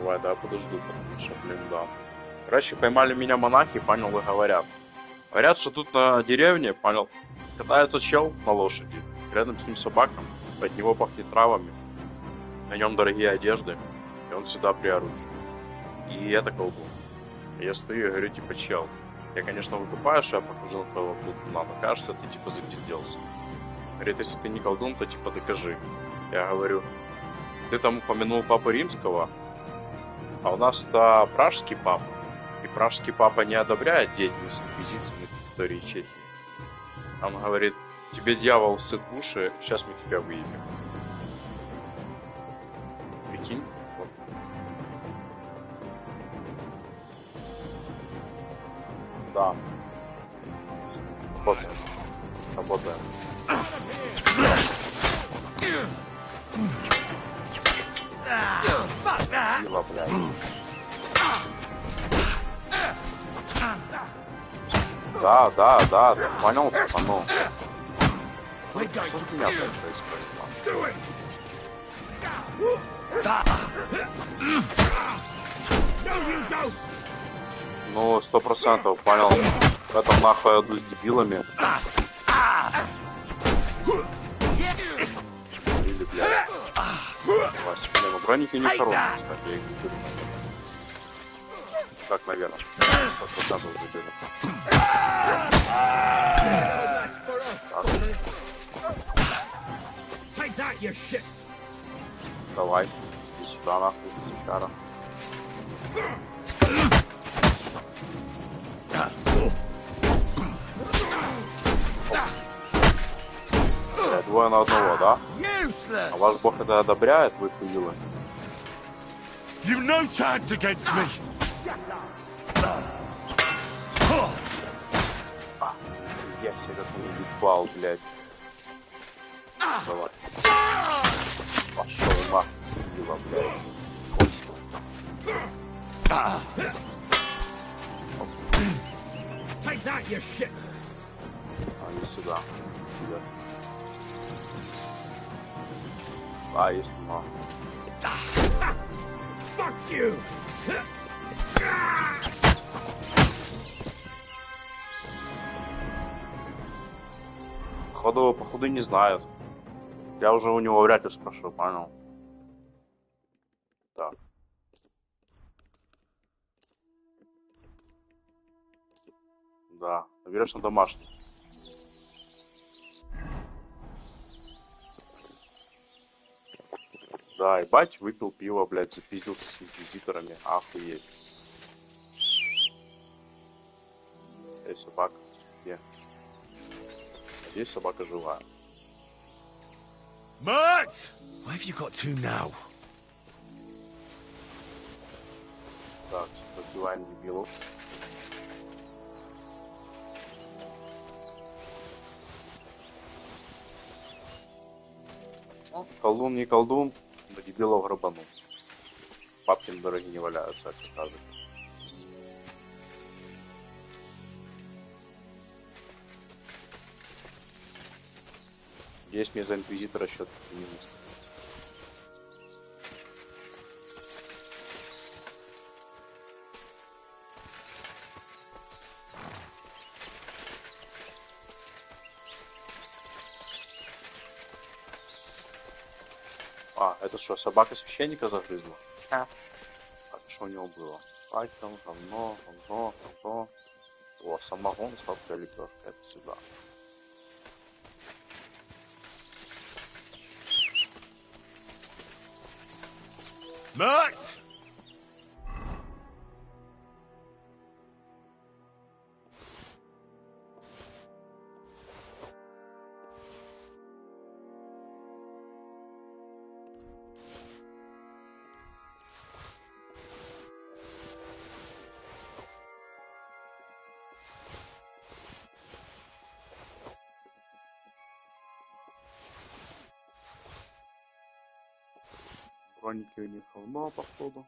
Давай, да, подожду, потому что, блин, да. Короче, поймали меня монахи, понял, и говорят. Говорят, что тут на деревне, понял, катается чел на лошади. Рядом с ним собака, от него пахнет травами. На нем дорогие одежды, и он всегда при оружии. И это колдун. Я стою и говорю, типа, чел, я, конечно, выкупаю, что я похожу на твоего колдуна, но кажется, ты, типа, запизделся. Говорит, если ты не колдун, то, типа, докажи. Я говорю, ты там упомянул Папу Римского, а у нас это пражский папа. И пражский папа не одобряет деятельность инквизиции на территории Чехии. Он говорит, тебе дьявол сыт в уши, сейчас мы тебя выебем. Прикинь? Вот. Да. Работаем. Работаем. Сила, блядь. Да, ты понял, пацану? Что у меня опять происходит? Ну, 100% понял. В этом нахуй иду с дебилами. Или, блядь. Вася, ну броники не хорошие, кстати, я их не беру. Так, наверное. 100% заберу. Давай, иди сюда, нахуй, сучара. Двое на одного, да? А ваш бог это одобряет, вы хуилы? You've no chance against me. Я себя как не ебал, блядь. Давай. Пошел нахуй, хуила, блядь. А не сюда. Сюда. А, есть много. Походу не знают. Я уже у него вряд ли спрошу, понял? Так. Да, конечно, домашний. Да, ебать, выпил пиво, блядь, запиздился с инквизиторами. Охуеть. Эй, собака. Где? Здесь собака живая. Mert! Where have you got to now? Так, разбиваем дебилов. Ну, колдун не колдун, но дебилов грабанул. Папки на дороге не валяются, как кажется. Здесь мне за инквизитора счет минус. А, это что, собака священника загрызла? А что у него было? Пальцем, говно. О, самогон, сладкая лепешка, это сюда. Mert! Хроники у них говно, походу.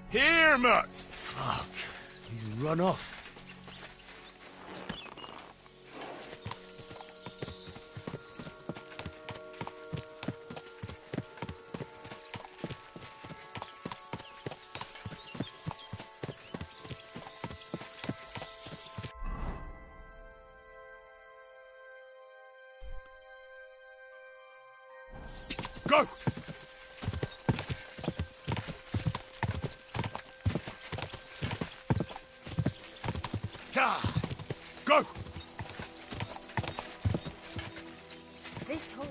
Here, mutt! Fuck. He's run off. Go! Go! This whole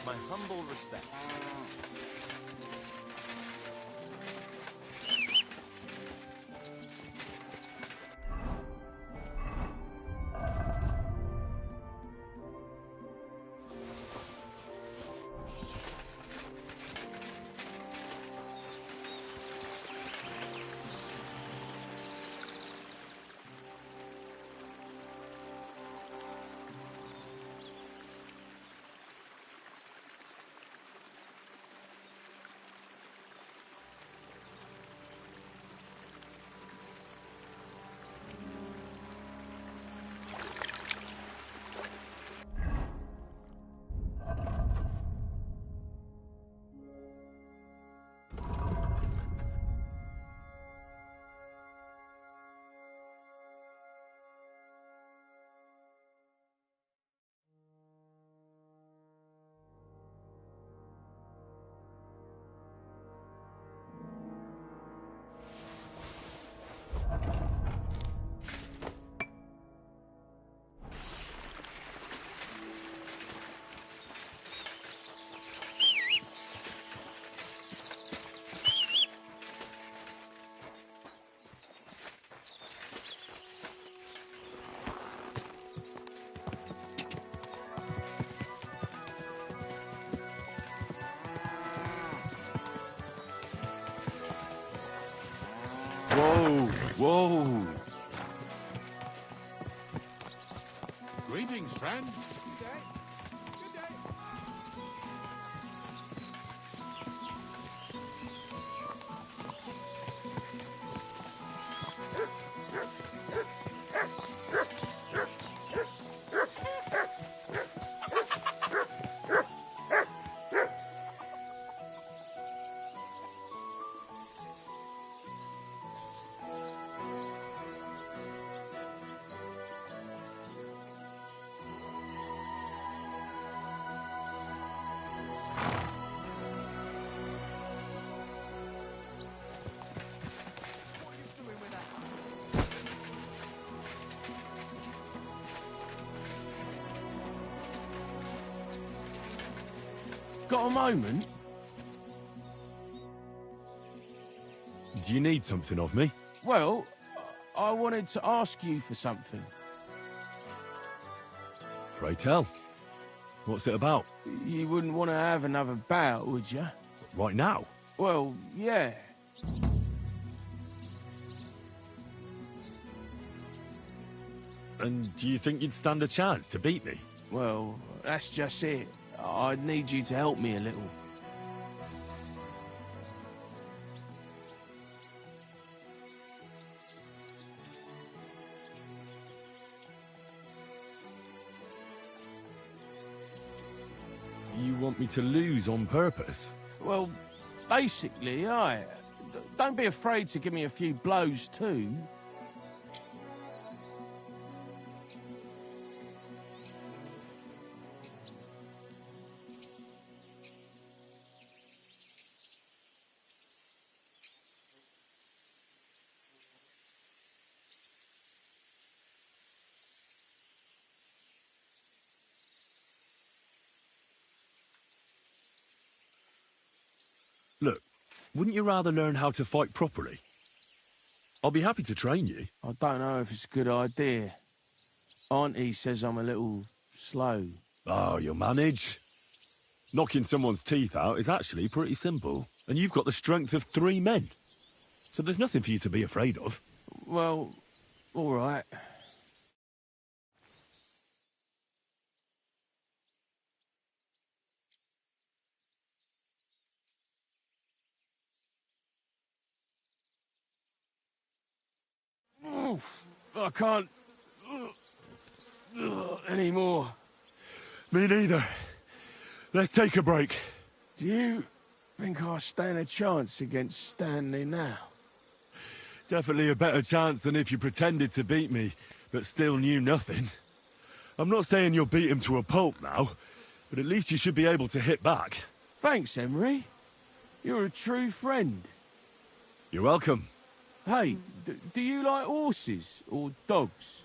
My humble respects. Whoa, whoa. Greetings, friend. Got a moment? Do you need something of me? Well, I wanted to ask you for something. Pray tell. What's it about? You wouldn't want to have another bout, would you? Right now? Well, yeah. And do you think you'd stand a chance to beat me? Well, that's just it. I'd need you to help me a little. You want me to lose on purpose? Well, basically, don't be afraid to give me a few blows, too. Wouldn't you rather learn how to fight properly? I'll be happy to train you. I don't know if it's a good idea. Auntie says I'm a little slow. Oh, you'll manage. Knocking someone's teeth out is actually pretty simple. And you've got the strength of 3 men. So there's nothing for you to be afraid of. Well, all right. Oof, I can't anymore. Me neither. Let's take a break. Do you think I stand a chance against Stanley now? Definitely a better chance than if you pretended to beat me, but still knew nothing. I'm not saying you'll beat him to a pulp now, but at least you should be able to hit back. Thanks, Emery. You're a true friend. You're welcome. Hey, do you like horses or dogs?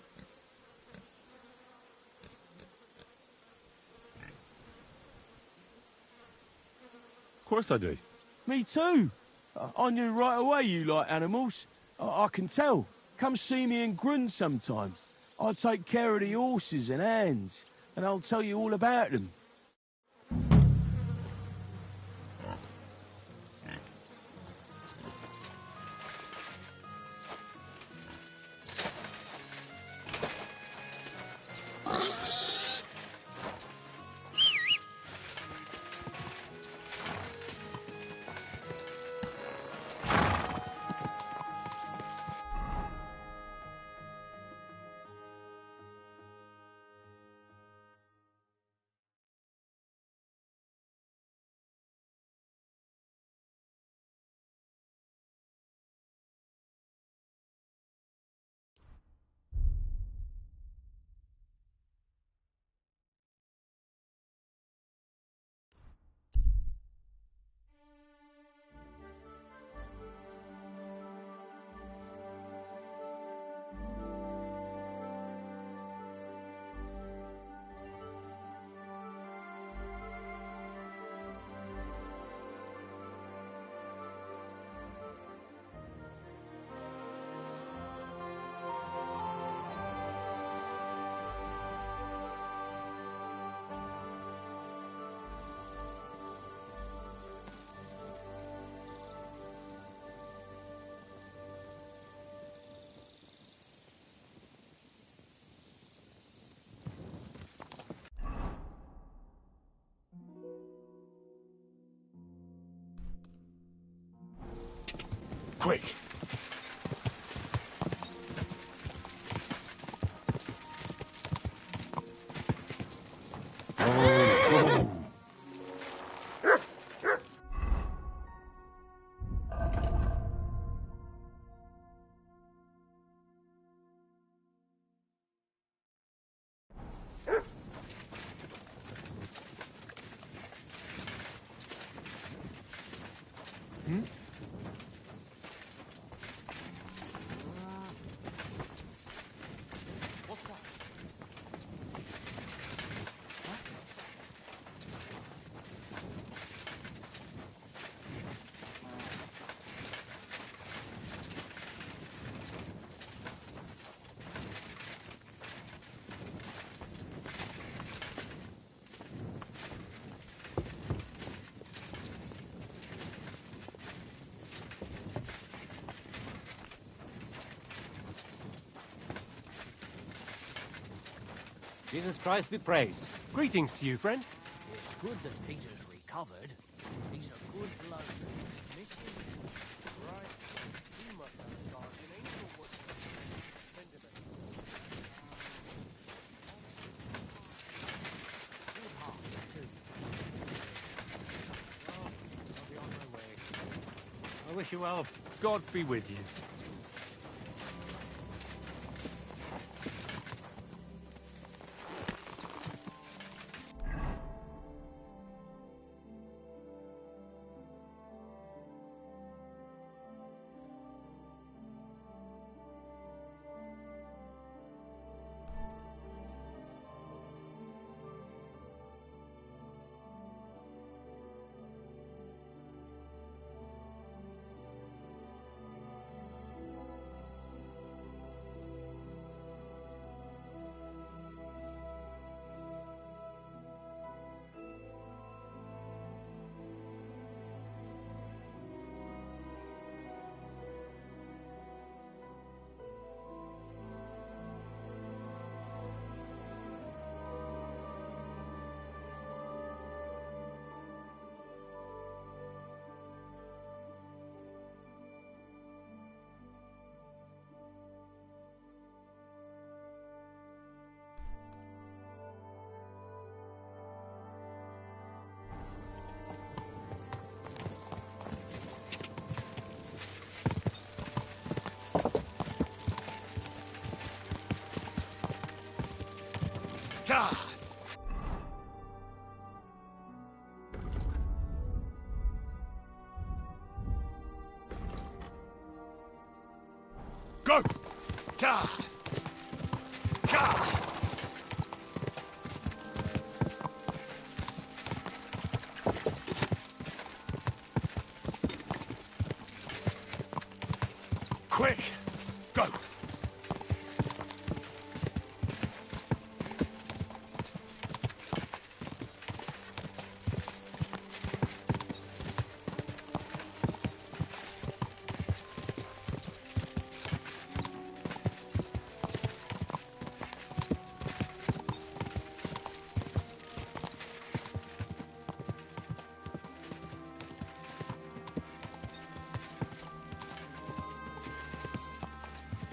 Of course I do. Me too. I knew right away you like animals. I can tell. Come see me in Grun sometime. I'll take care of the horses and hands, and I'll tell you all about them. Quick! Jesus Christ be praised. Greetings to you, friend. It's good that Peter's recovered. He's a good bloke. Right. You must have a guardian angel. Send him Good heart, too. Oh, I'll be on my way. I wish you well. God be with you. God! Go! God! God! Quick! Go!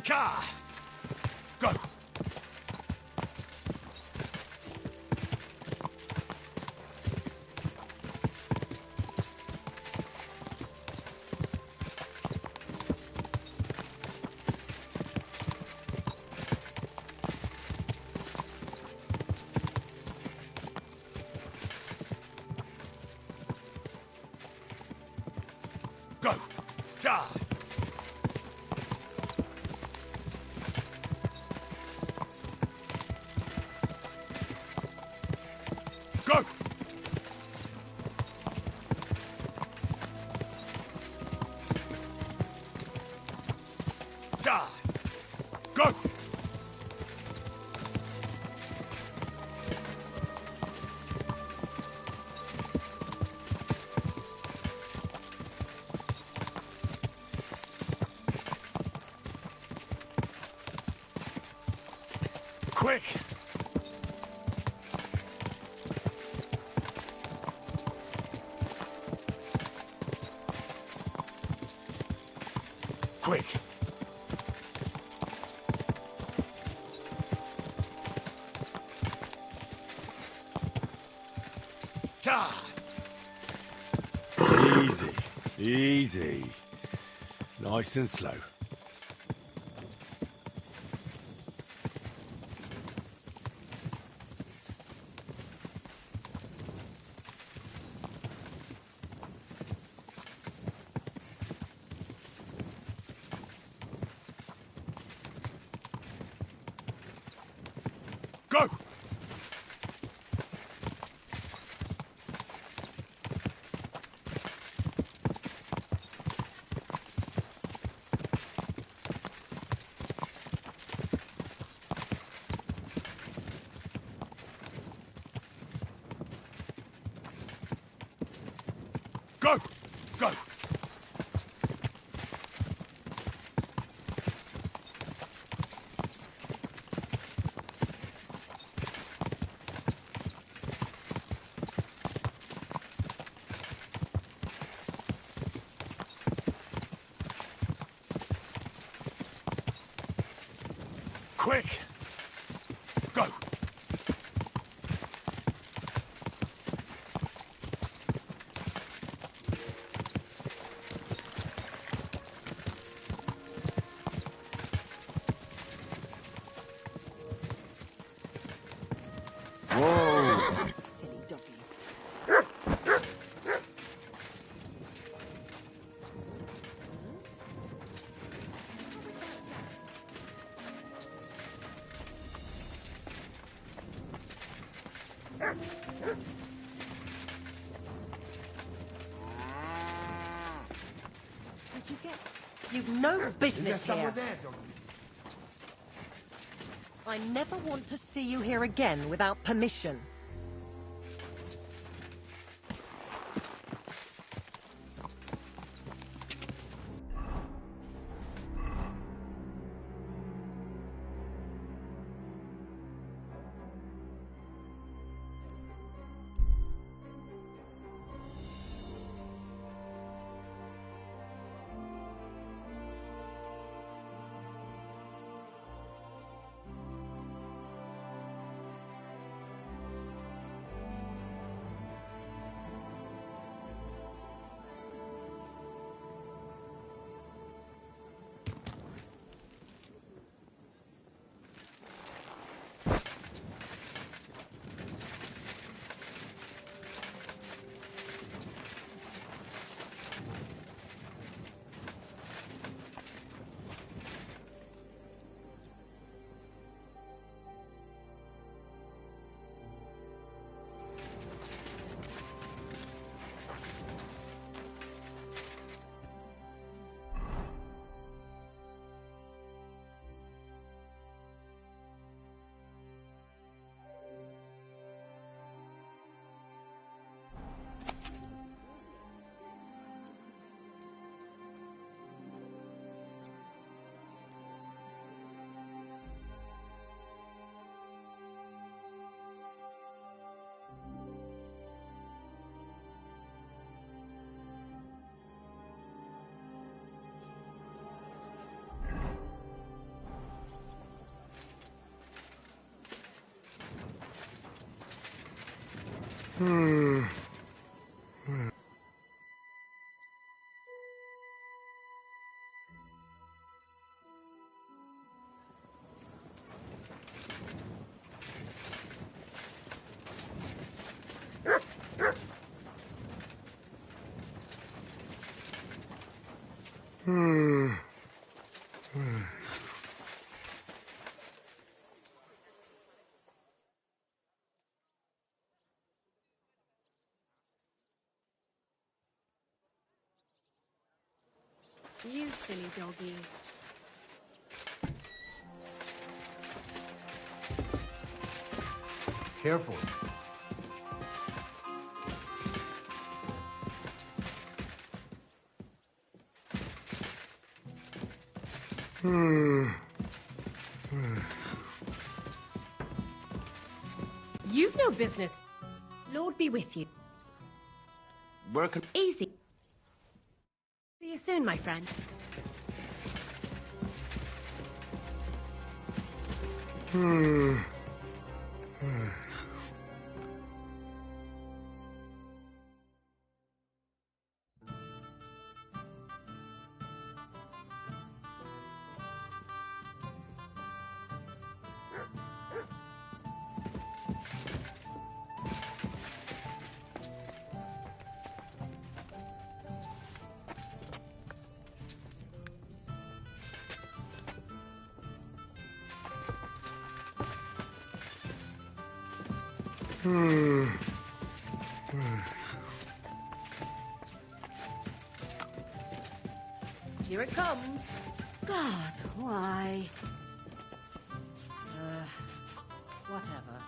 God! Go! Go! God! Go! God! Go! Quick! Quick! God! Easy. Easy. Nice and slow. Go! Go! Go! Quick! Go! Whoa! Silly doggy. Did you get? You've no business here. there, doggy? I never want to see you here again without permission. You silly doggy. Careful. You've no business. Lord be with you. Working. Easy. See you soon, my friend. Here it comes. God, why? Whatever.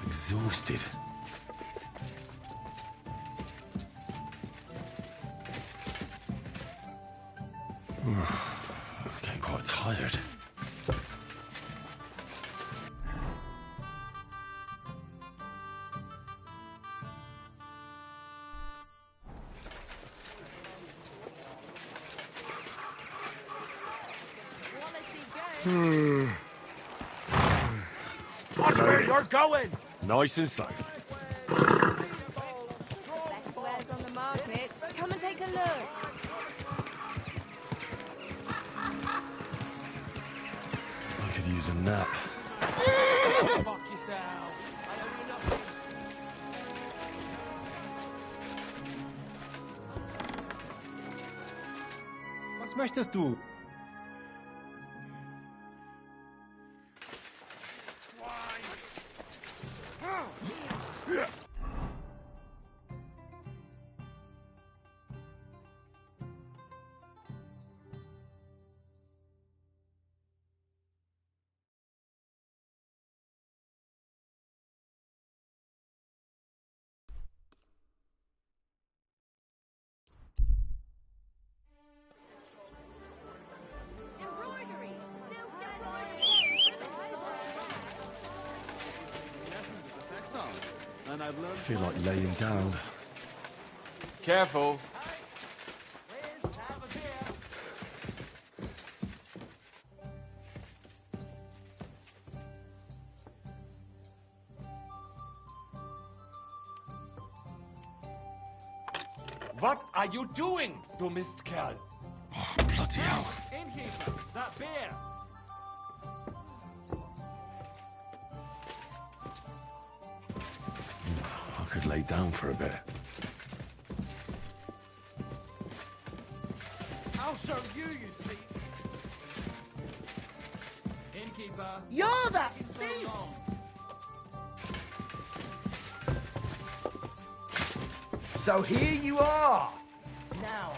Exhausted. Getting quite tired. Watch where you're going! Nice and safe. Wares on the market. Come and take a look. I could use a nap. Fuck yourself. I owe you nothing. Was möchtest du? I feel like laying down. Careful. What are you doing, du Mistkerl? Oh, bloody hell. Innkeeper, that bear! I could lay down for a bit. serve you, you thief. Innkeeper. You're that thief! So here you are. Now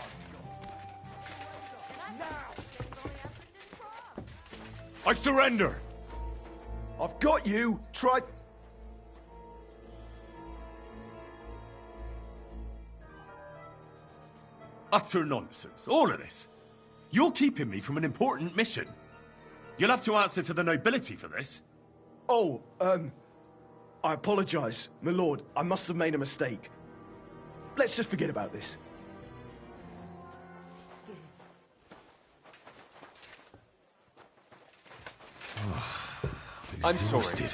I surrender! I've got you. Try. Utter nonsense, all of this. You're keeping me from an important mission. You'll have to answer to the nobility for this. Oh, I apologize, my lord. I must have made a mistake. Let's just forget about this. I'm sorry.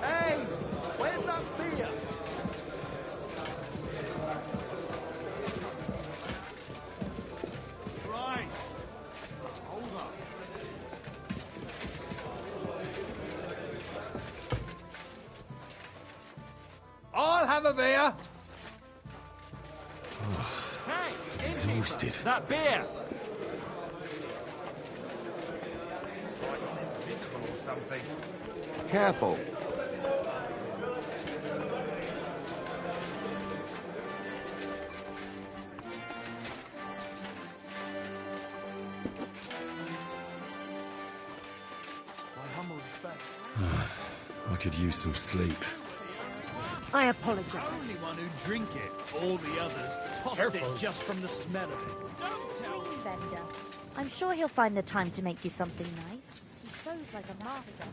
Hey, where's that beer? Right. Hold up. I'll have a beer. Hey, Exhausted. That beer. Careful. I could use some sleep. I apologize. only one who drink it. All the others tossed it just from the smell of it. Don't tell me. Vendor. I'm sure he'll find the time to make you something nice. He sews like a master.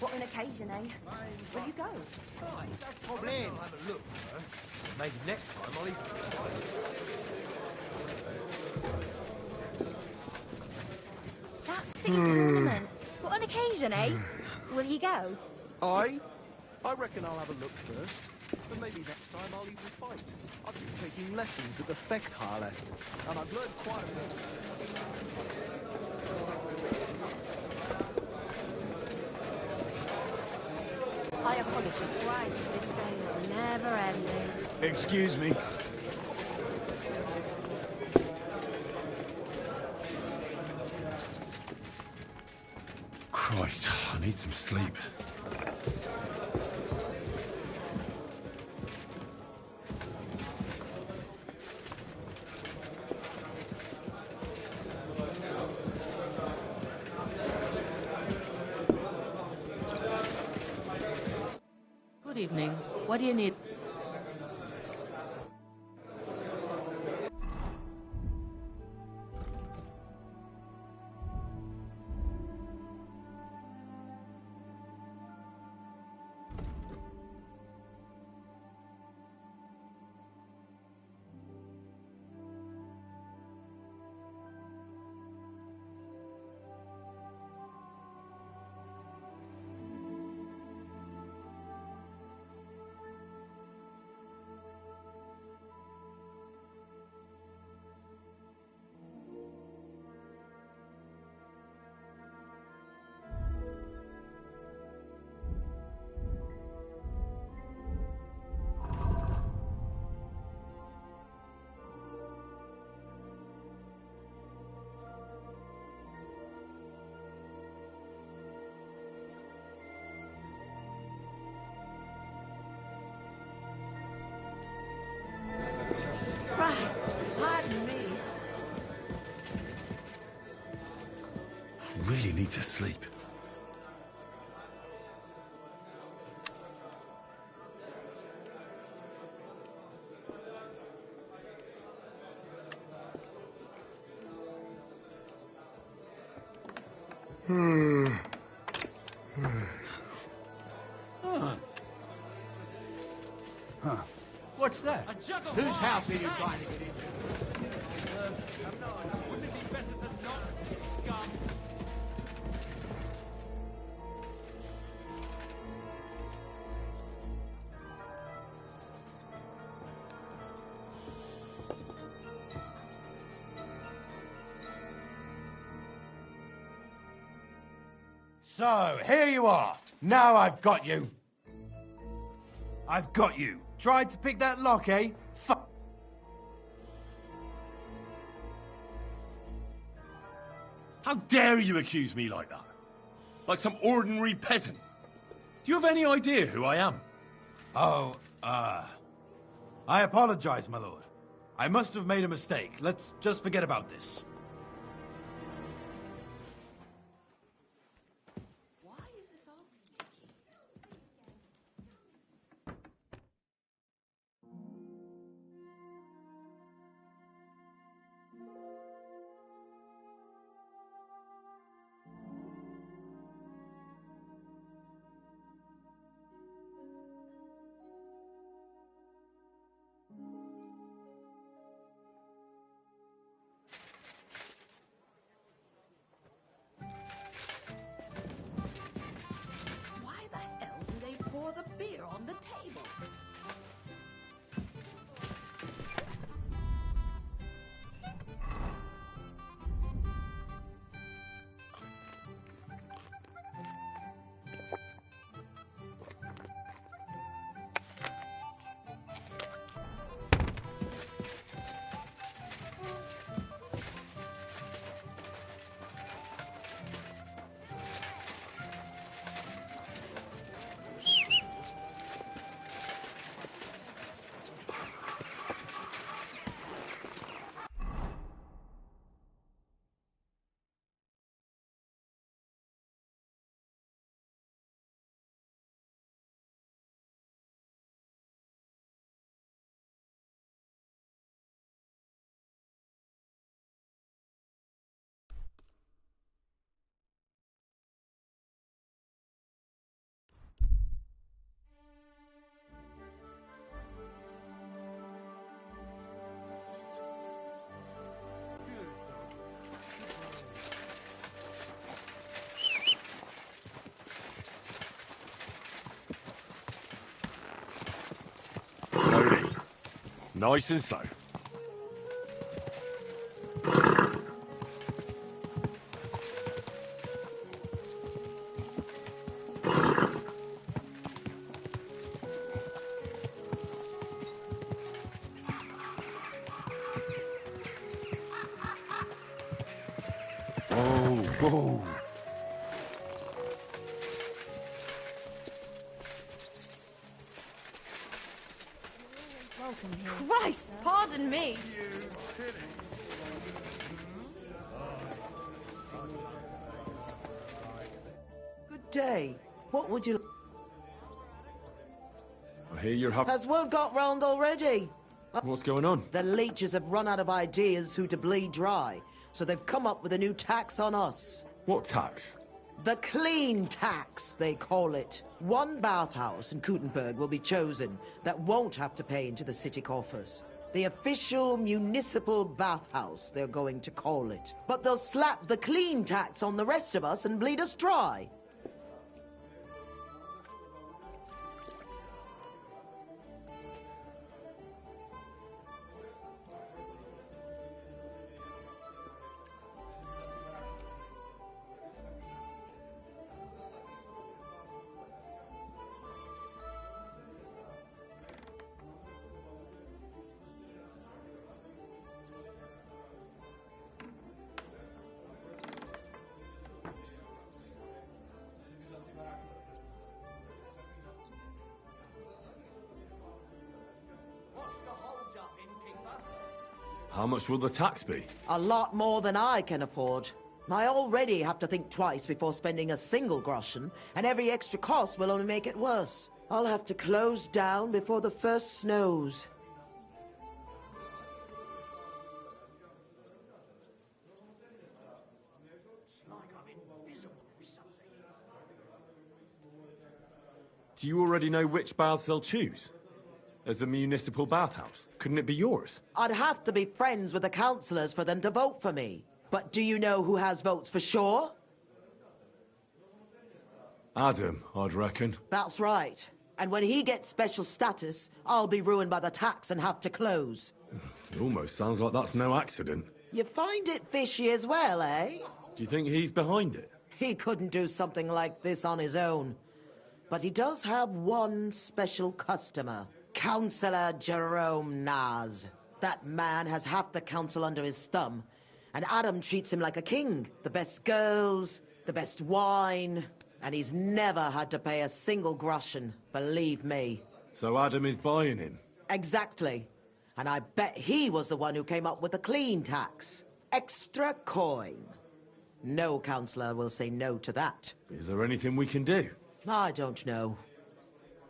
What an occasion, eh? Will you go? Probably. I'll have a look first. Maybe next time I'll even That city tournament. What an occasion, eh? Will he go? I reckon I'll have a look first. But maybe next time I'll even fight. I've been taking lessons at the Fechthalle, and I've learned quite a bit. I apologize. Right, this day is never ending. Excuse me. Christ, I need some sleep. Good evening. What do you need? Christ, pardon me. I really need to sleep. What's that? Whose house are you trying to get into? Wouldn't it be better than not, you scum? So, here you are. Now I've got you. I've got you. Tried to pick that lock, eh? Fuck. How dare you accuse me like that? Like some ordinary peasant. Do you have any idea who I am? Oh, I apologize, my lord. I must have made a mistake. Let's just forget about this. Why the hell do they pour the beer on the table? Slowly. Nice and slow. Whoa, whoa. Welcome here. Christ, pardon me. Good day. What would you... I hear you're Has word got round already? What's going on? The leeches have run out of ideas who to bleed dry, so they've come up with a new tax on us. What tax? The clean tax, they call it. One bathhouse in Kuttenberg will be chosen that won't have to pay into the city coffers. The official municipal bathhouse, they're going to call it. But they'll slap the clean tax on the rest of us and bleed us dry. How much will the tax be? A lot more than I can afford. I already have to think twice before spending a single groschen, and every extra cost will only make it worse. I'll have to close down before the first snows. It's like I'm invisible. Do you already know which baths they'll choose? As a municipal bathhouse, couldn't it be yours? I'd have to be friends with the councillors for them to vote for me. But do you know who has votes for sure? Adam, I'd reckon. That's right. And when he gets special status, I'll be ruined by the tax and have to close. It almost sounds like that's no accident. You find it fishy as well, eh? Do you think he's behind it? He couldn't do something like this on his own. But he does have one special customer. Councillor Jerome Naz. That man has half the council under his thumb. And Adam treats him like a king. The best girls, the best wine... And he's never had to pay a single groschen, believe me. So Adam is buying him? Exactly. And I bet he was the one who came up with the clean tax. Extra coin. No councillor will say no to that. Is there anything we can do? I don't know.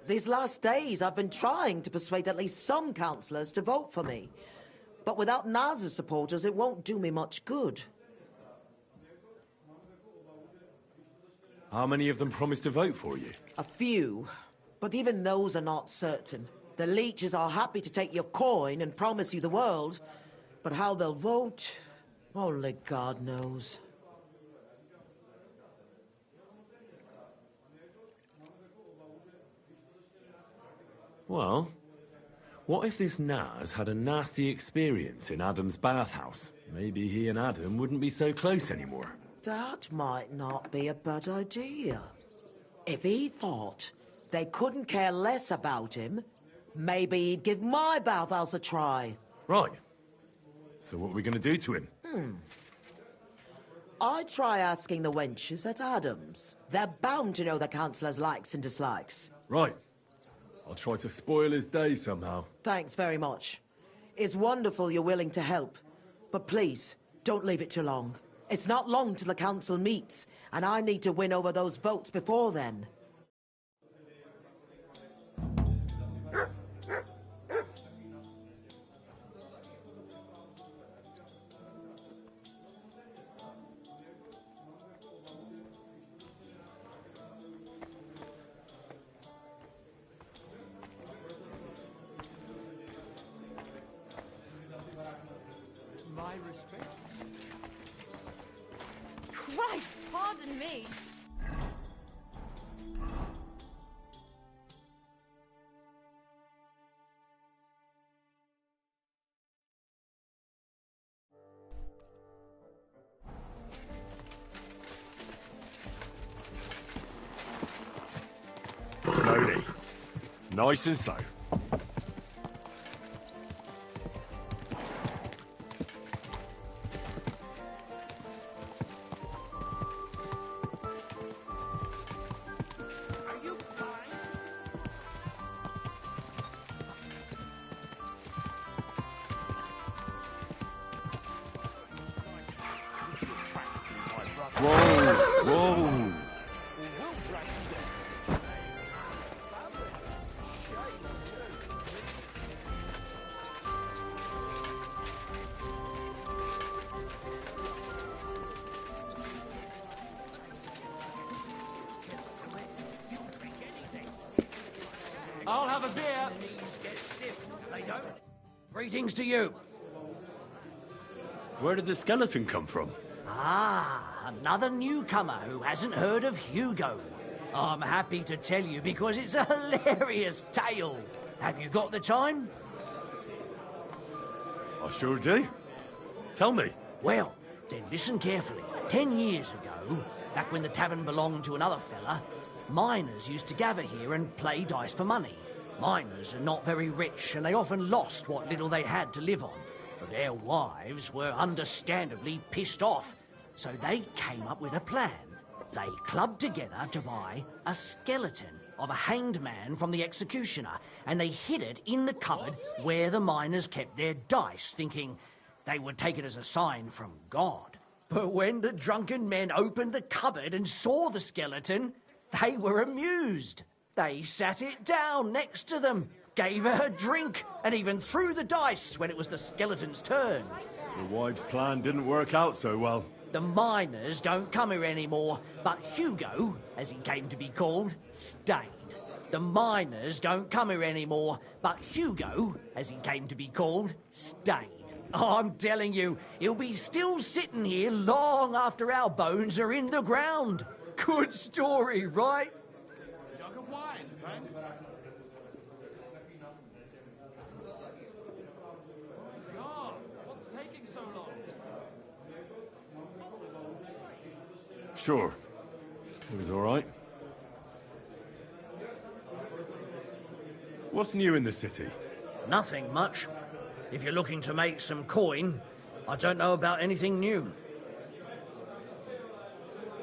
These last days I've been trying to persuade at least some councillors to vote for me. But without Naz's supporters, it won't do me much good. How many of them promised to vote for you? A few, but even those are not certain. The leeches are happy to take your coin and promise you the world, but how they'll vote, only God knows. Well, what if this Naz had a nasty experience in Adam's bathhouse? Maybe he and Adam wouldn't be so close anymore. That might not be a bad idea. If he thought they couldn't care less about him, maybe he'd give my bathhouse a try. Right. So what are we going to do to him? I'd try asking the wenches at Adams. They're bound to know the councillor's likes and dislikes. Right. I'll try to spoil his day somehow. Thanks very much. It's wonderful you're willing to help. But please, don't leave it too long. It's not long till the council meets, and I need to win over those votes before then. My respect. Christ, pardon me. Slowly. Nice and slow. Whoa! Whoa! I'll have a beer. Knees get stiff. They don't. Greetings to you. Where did the skeleton come from? Ah, another newcomer who hasn't heard of Hugo. I'm happy to tell you because it's a hilarious tale. Have you got the time? I sure do. Tell me. Well, then listen carefully. 10 years ago, back when the tavern belonged to another fella, miners used to gather here and play dice for money. Miners are not very rich, and they often lost what little they had to live on. But their wives were understandably pissed off, so they came up with a plan. They clubbed together to buy a skeleton of a hanged man from the executioner, and they hid it in the cupboard where the miners kept their dice, thinking they would take it as a sign from God. But when the drunken men opened the cupboard and saw the skeleton, they were amused. They sat it down next to them, gave her a drink, and even threw the dice when it was the skeleton's turn. The wife's plan didn't work out so well. The miners don't come here anymore, but Hugo, as he came to be called, stayed. The miners don't come here anymore, but Hugo, as he came to be called, stayed. I'm telling you, he'll be still sitting here long after our bones are in the ground. Good story, right? Jug of wine, thanks. God, what's taking so long? Sure. It was all right. What's new in the city? Nothing much. If you're looking to make some coin, I don't know about anything new.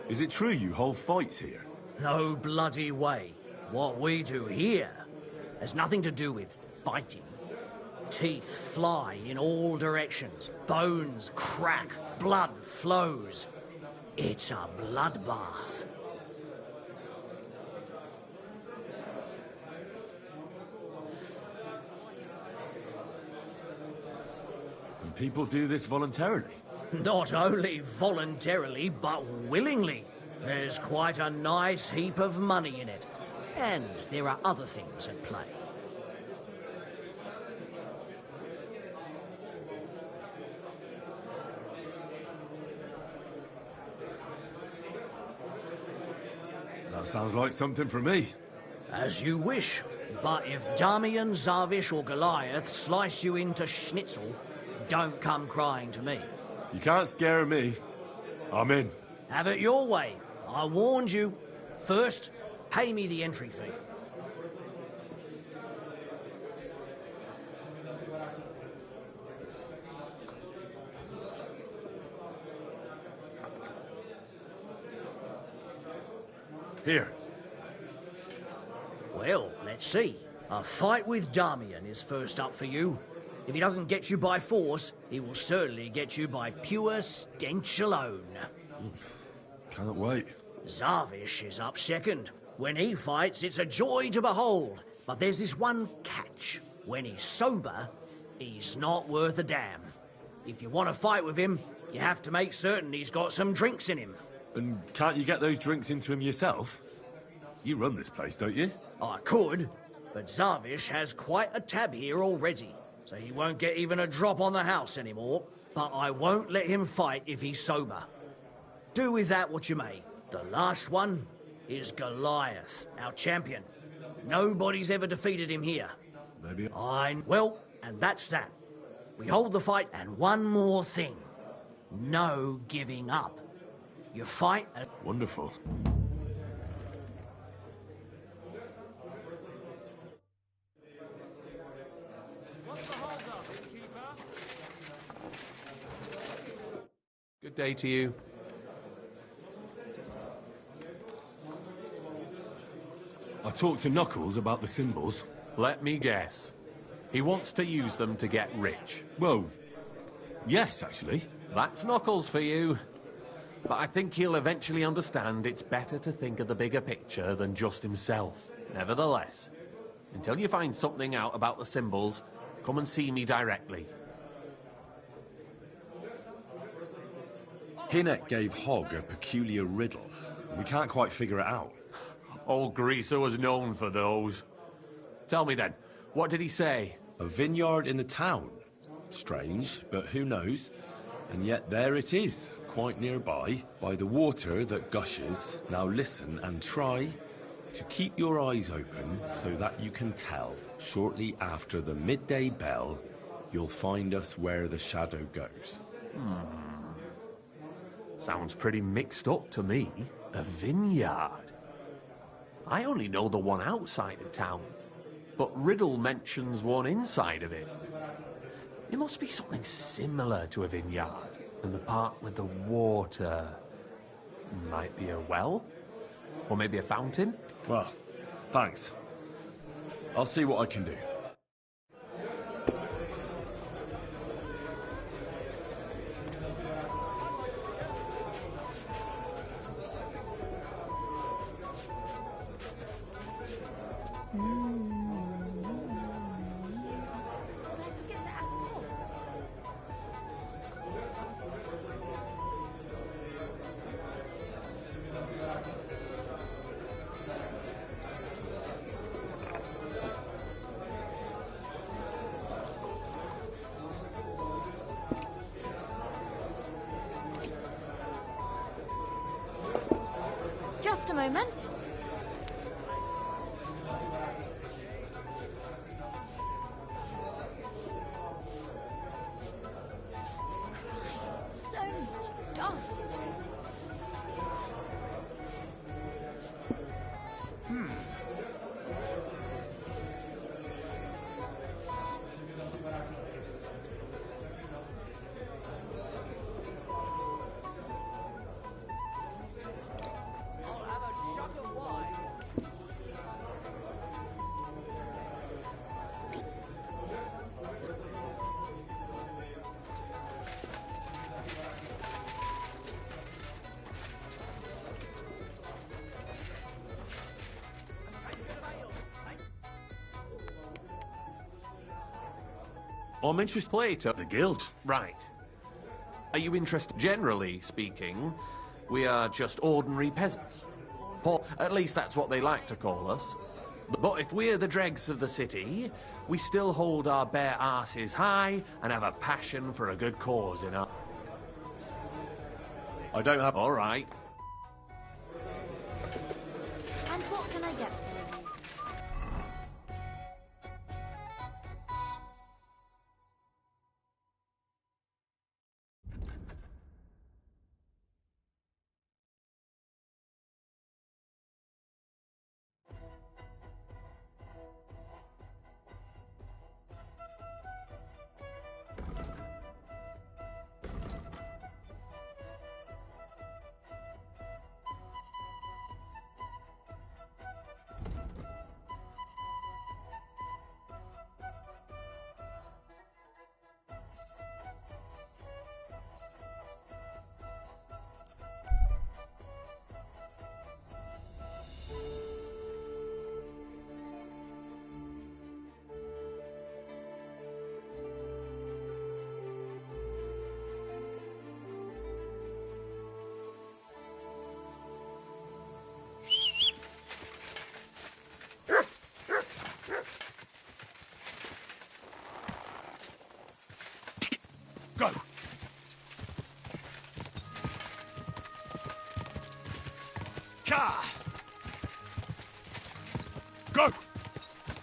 Is it true you hold fights here? No bloody way. What we do here has nothing to do with fighting. Teeth fly in all directions. Bones crack. Blood flows. It's a bloodbath. And people do this voluntarily? Not only voluntarily, but willingly. There's quite a nice heap of money in it. And there are other things at play. That sounds like something for me. As you wish. But if Damian, Zavish or Goliath slice you into schnitzel, don't come crying to me. You can't scare me. I'm in. Have it your way. I warned you. First, pay me the entry fee. Here. Well, let's see. A fight with Damian is first up for you. If he doesn't get you by force, he will certainly get you by pure stench alone. Can't wait. Zavish is up second. When he fights, it's a joy to behold. But there's this one catch. When he's sober, he's not worth a damn. If you want to fight with him, you have to make certain he's got some drinks in him. And can't you get those drinks into him yourself? You run this place, don't you? I could, but Zavish has quite a tab here already, so he won't get even a drop on the house anymore. But I won't let him fight if he's sober. Do with that what you may. The last one is Goliath, our champion. Nobody's ever defeated him here. Maybe. Well, and that's that. We hold the fight, and one more thing. No giving up. You fight at... Wonderful. Good day to you. I talked to Knuckles about the symbols. Let me guess. He wants to use them to get rich. Well, yes, actually. That's Knuckles for you. But I think he'll eventually understand it's better to think of the bigger picture than just himself. Nevertheless, until you find something out about the symbols, come and see me directly. Hinnock gave Hogg a peculiar riddle. We can't quite figure it out. Old Greaser was known for those. Tell me then, what did he say? A vineyard in the town. Strange, but who knows? And yet there it is, quite nearby, by the water that gushes. Now listen and try to keep your eyes open so that you can tell. Shortly after the midday bell, you'll find us where the shadow goes. Sounds pretty mixed up to me. A vineyard. I only know the one outside of town, but Riddle mentions one inside of it. It must be something similar to a vineyard, and the part with the water might be a well, or maybe a fountain. Well, thanks. I'll see what I can do. a moment. Christ, so much dust. I'm interested. Plato. The guild. Right. Are you interested? Generally speaking, we are just ordinary peasants. At least that's what they like to call us. But if we're the dregs of the city, we still hold our bare asses high and have a passion for a good cause, I don't have... All right. And what can I get for you? Go! Ka! Go!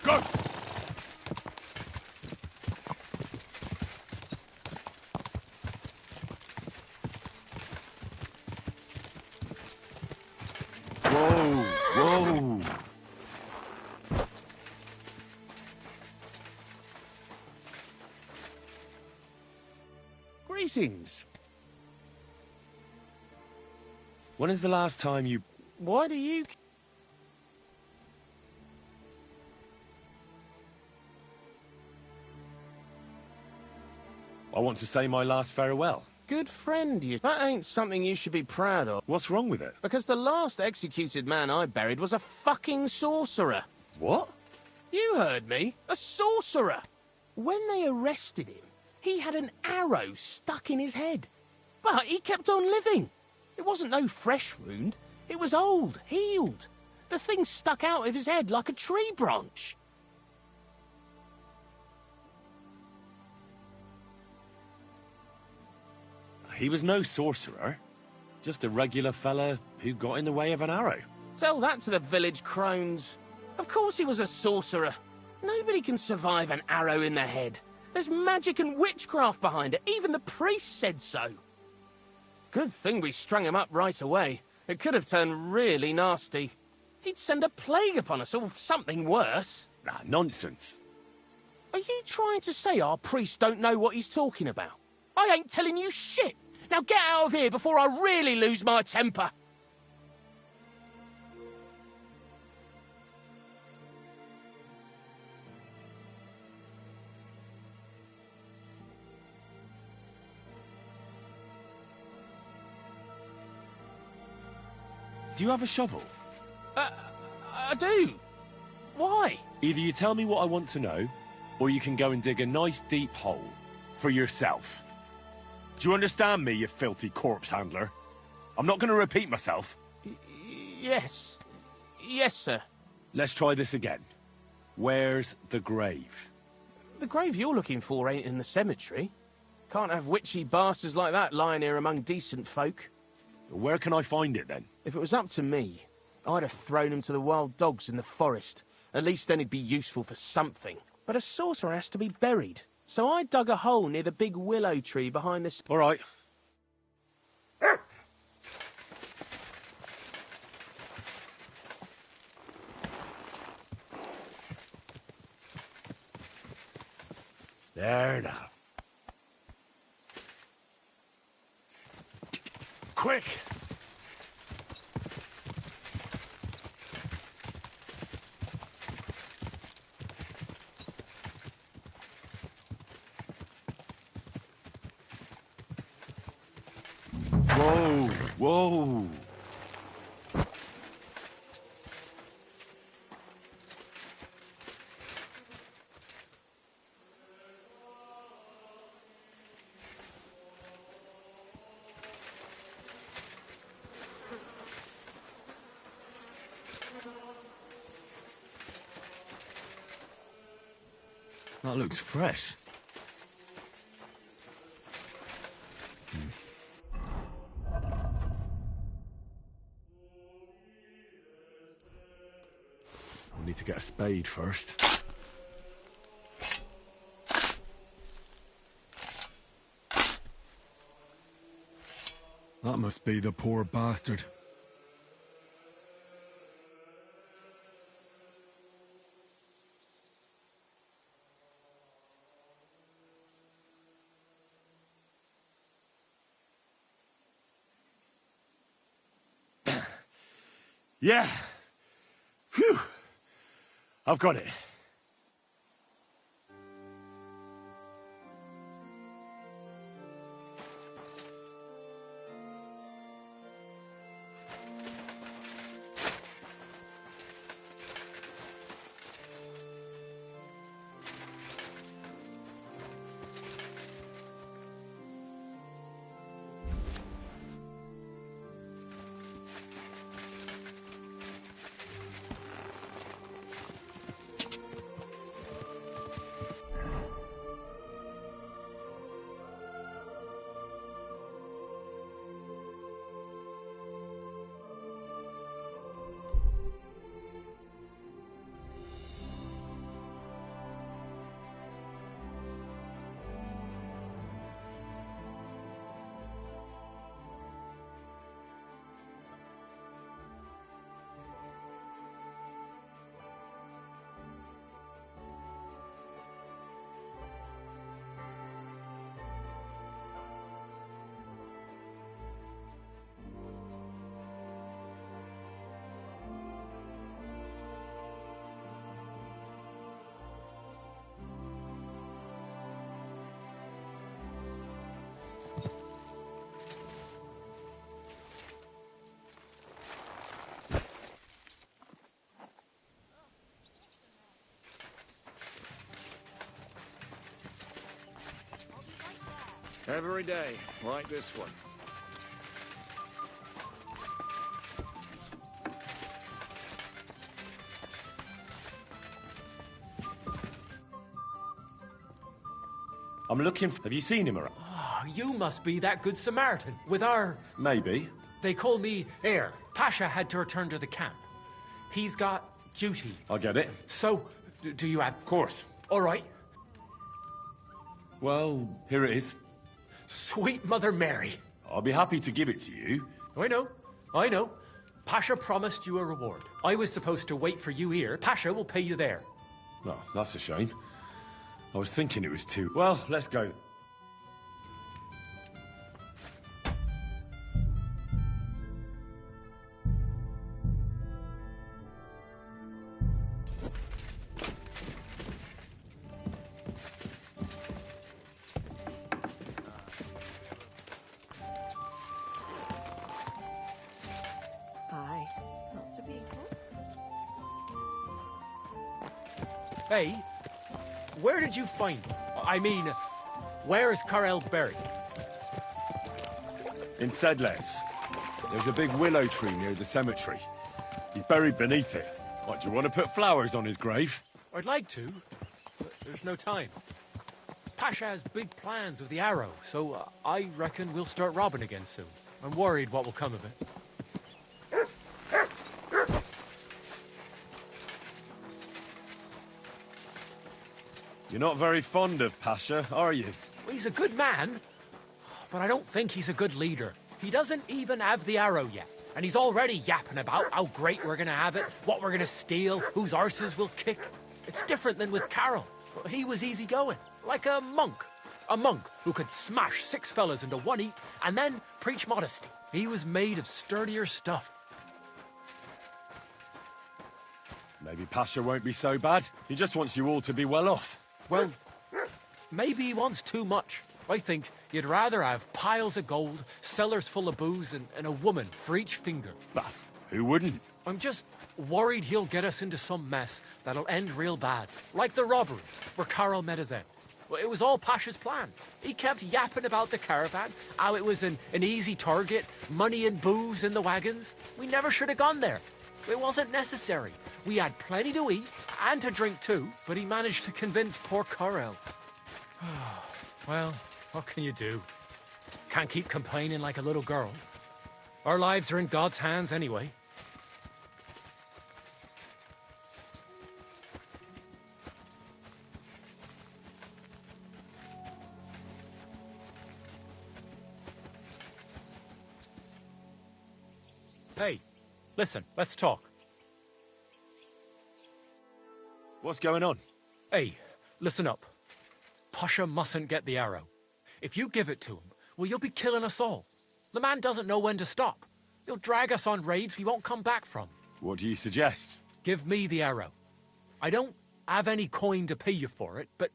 Go! Whoa! Whoa! Greetings. When is the last time you... Why do you... I want to say my last farewell. Good friend, you. That ain't something you should be proud of. What's wrong with it? Because the last executed man I buried was a fucking sorcerer. What? You heard me. A sorcerer. When they arrested him, he had an arrow stuck in his head. But he kept on living. It wasn't no fresh wound. It was old, healed. The thing stuck out of his head like a tree branch. He was no sorcerer. Just a regular fella who got in the way of an arrow. Tell that to the village crones. Of course he was a sorcerer. Nobody can survive an arrow in the head. There's magic and witchcraft behind it. Even the priest said so. Good thing we strung him up right away. It could have turned really nasty. He'd send a plague upon us or something worse. Ah, nonsense. Are you trying to say our priest don't know what he's talking about? I ain't telling you shit. Now get out of here before I really lose my temper. Do you have a shovel? I do. Why? Either you tell me what I want to know, or you can go and dig a nice deep hole for yourself. Do you understand me, you filthy corpse handler? I'm not going to repeat myself. Yes. Yes, sir. Let's try this again. Where's the grave? The grave you're looking for ain't in the cemetery. Can't have witchy bastards like that lying here among decent folk. Where can I find it, then? If it was up to me, I'd have thrown him to the wild dogs in the forest. At least then he'd be useful for something. But a sorcerer has to be buried. So I dug a hole near the big willow tree behind the... All right. There now. Quick! Whoa, whoa. That looks fresh. We'll need to get a spade first. That must be the poor bastard. Yeah. Phew. I've got it. Every day, like this one. I'm looking for... Have you seen him around? Oh, you must be that good Samaritan with our... Maybe. They call me Heir. Pasha had to return to the camp. He's got duty. I get it. So, do you have... Of course. All right. Well, here it is. Sweet Mother Mary. I'll be happy to give it to you. I know. Pasha promised you a reward. I was supposed to wait for you here. Pasha will pay you there. No, that's a shame. I was thinking it was too... Well, let's go. Hey, where did you find him? I mean, where is Karel buried? In Sedles. There's a big willow tree near the cemetery. He's buried beneath it. What, do you want to put flowers on his grave? I'd like to, but there's no time. Pasha has big plans with the arrow, so I reckon we'll start robbing again soon. I'm worried what will come of it. You're not very fond of Pasha, are you? Well, he's a good man, but I don't think he's a good leader. He doesn't even have the arrow yet, and he's already yapping about how great we're gonna have it, what we're gonna steal, whose arses we'll kick. It's different than with Carol. He was easygoing, like a monk. A monk who could smash 6 fellas into one heap and then preach modesty. He was made of sturdier stuff. Maybe Pasha won't be so bad. He just wants you all to be well off. Well, maybe he wants too much. I think you'd rather have piles of gold, cellars full of booze, and a woman for each finger. Bah, who wouldn't? I'm just worried he'll get us into some mess that'll end real bad. Like the robbery, where Carol met his end. Well, it was all Pasha's plan. He kept yapping about the caravan, how it was an easy target, money and booze in the wagons. We never should have gone there. It wasn't necessary. We had plenty to eat, and to drink too, but he managed to convince poor Carol. Well, what can you do? Can't keep complaining like a little girl. Our lives are in God's hands anyway. Hey, listen, let's talk. What's going on? Hey, listen up. Pasha mustn't get the arrow. If you give it to him, well, you'll be killing us all. The man doesn't know when to stop. He'll drag us on raids we won't come back from. What do you suggest? Give me the arrow. I don't have any coin to pay you for it, but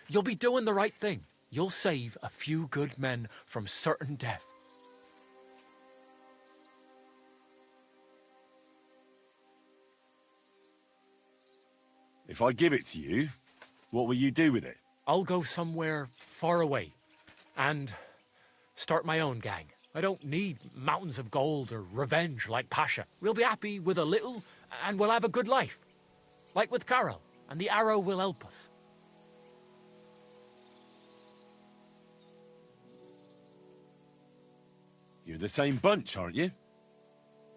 you'll be doing the right thing. You'll save a few good men from certain death. If I give it to you, what will you do with it? I'll go somewhere far away and start my own gang. I don't need mountains of gold or revenge like Pasha. We'll be happy with a little and we'll have a good life. Like with Carol, and the arrow will help us. You're the same bunch, aren't you?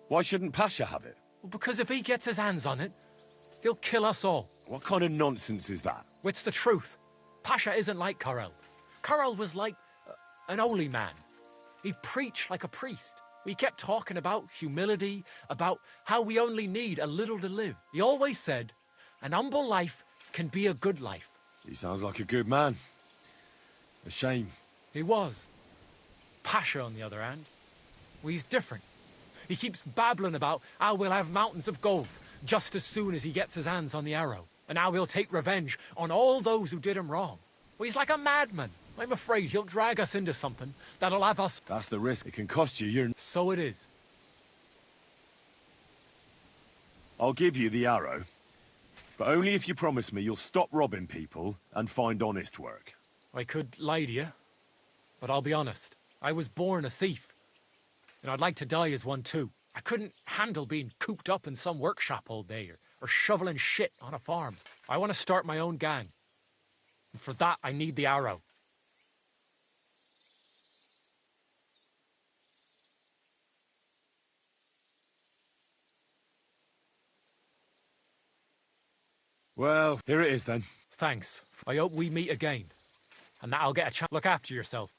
Why shouldn't Pasha have it? Well, because if he gets his hands on it, he'll kill us all. What kind of nonsense is that? It's the truth. Pasha isn't like Carol. Carol was like an holy man. He preached like a priest. He kept talking about humility, about how we only need a little to live. He always said, an humble life can be a good life. He sounds like a good man. A shame. He was. Pasha, on the other hand, well, he's different. He keeps babbling about how we'll have mountains of gold just as soon as he gets his hands on the arrow, and how he'll take revenge on all those who did him wrong. Well, he's like a madman. I'm afraid he'll drag us into something that'll have us... That's the risk. It can cost you your... So it is. I'll give you the arrow, but only if you promise me you'll stop robbing people and find honest work. I could lie to you, but I'll be honest. I was born a thief, and I'd like to die as one too. I couldn't handle being cooped up in some workshop all day or shoveling shit on a farm. I want to start my own gang, and for that I need the arrow. Well, here it is then. Thanks. I hope we meet again, and that I'll get a chance. Look after yourself.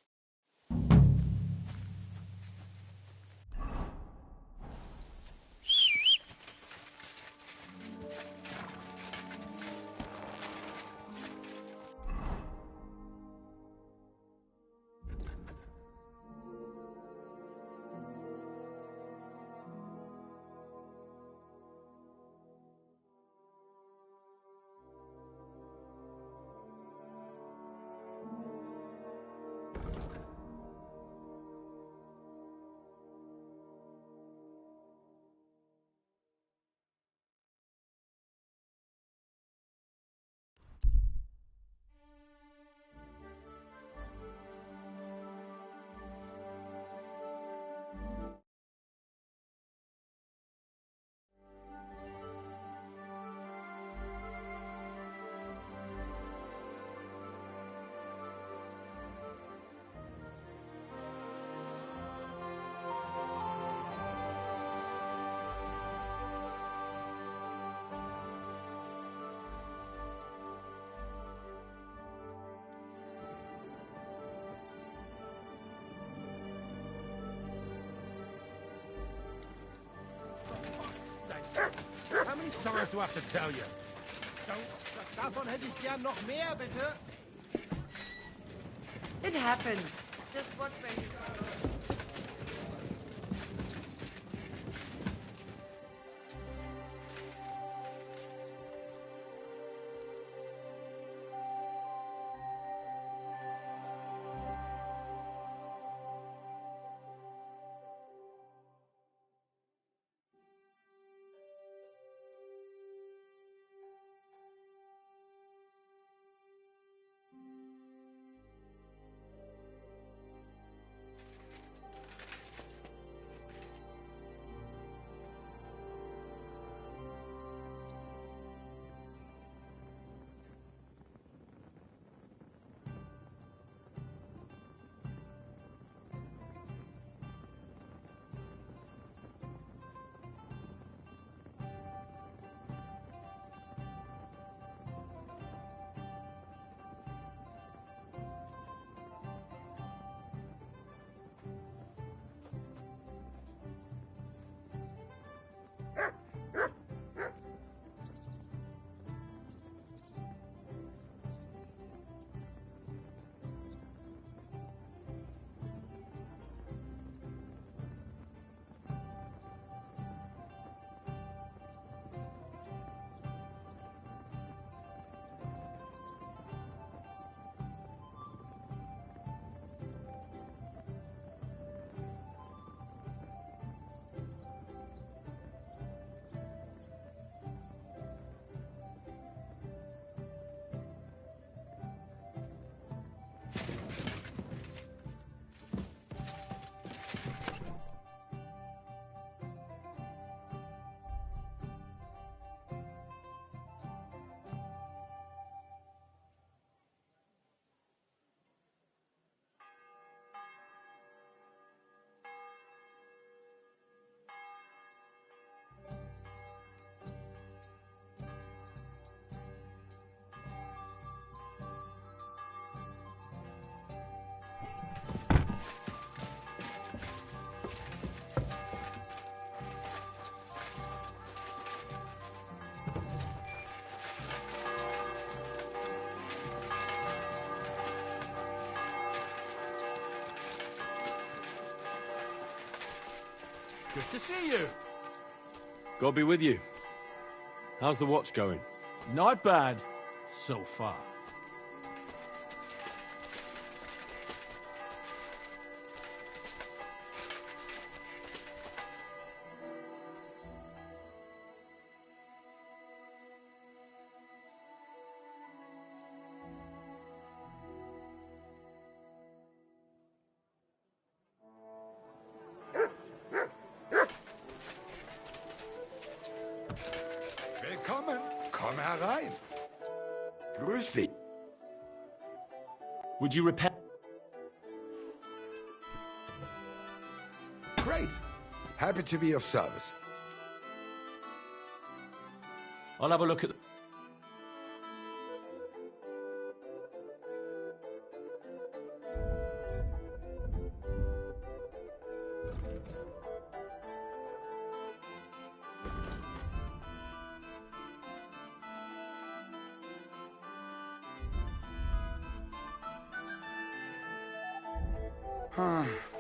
Sorry to have to tell you. Davon hätte ich gern noch mehr, bitte. It happens. Just watch when you... Good to see you. God be with you. How's the watch going? Not bad, so far. Willkommen. Komm herein. Grüß dich. Would you repair? Great. Happy to be of service. I'll have a look at the...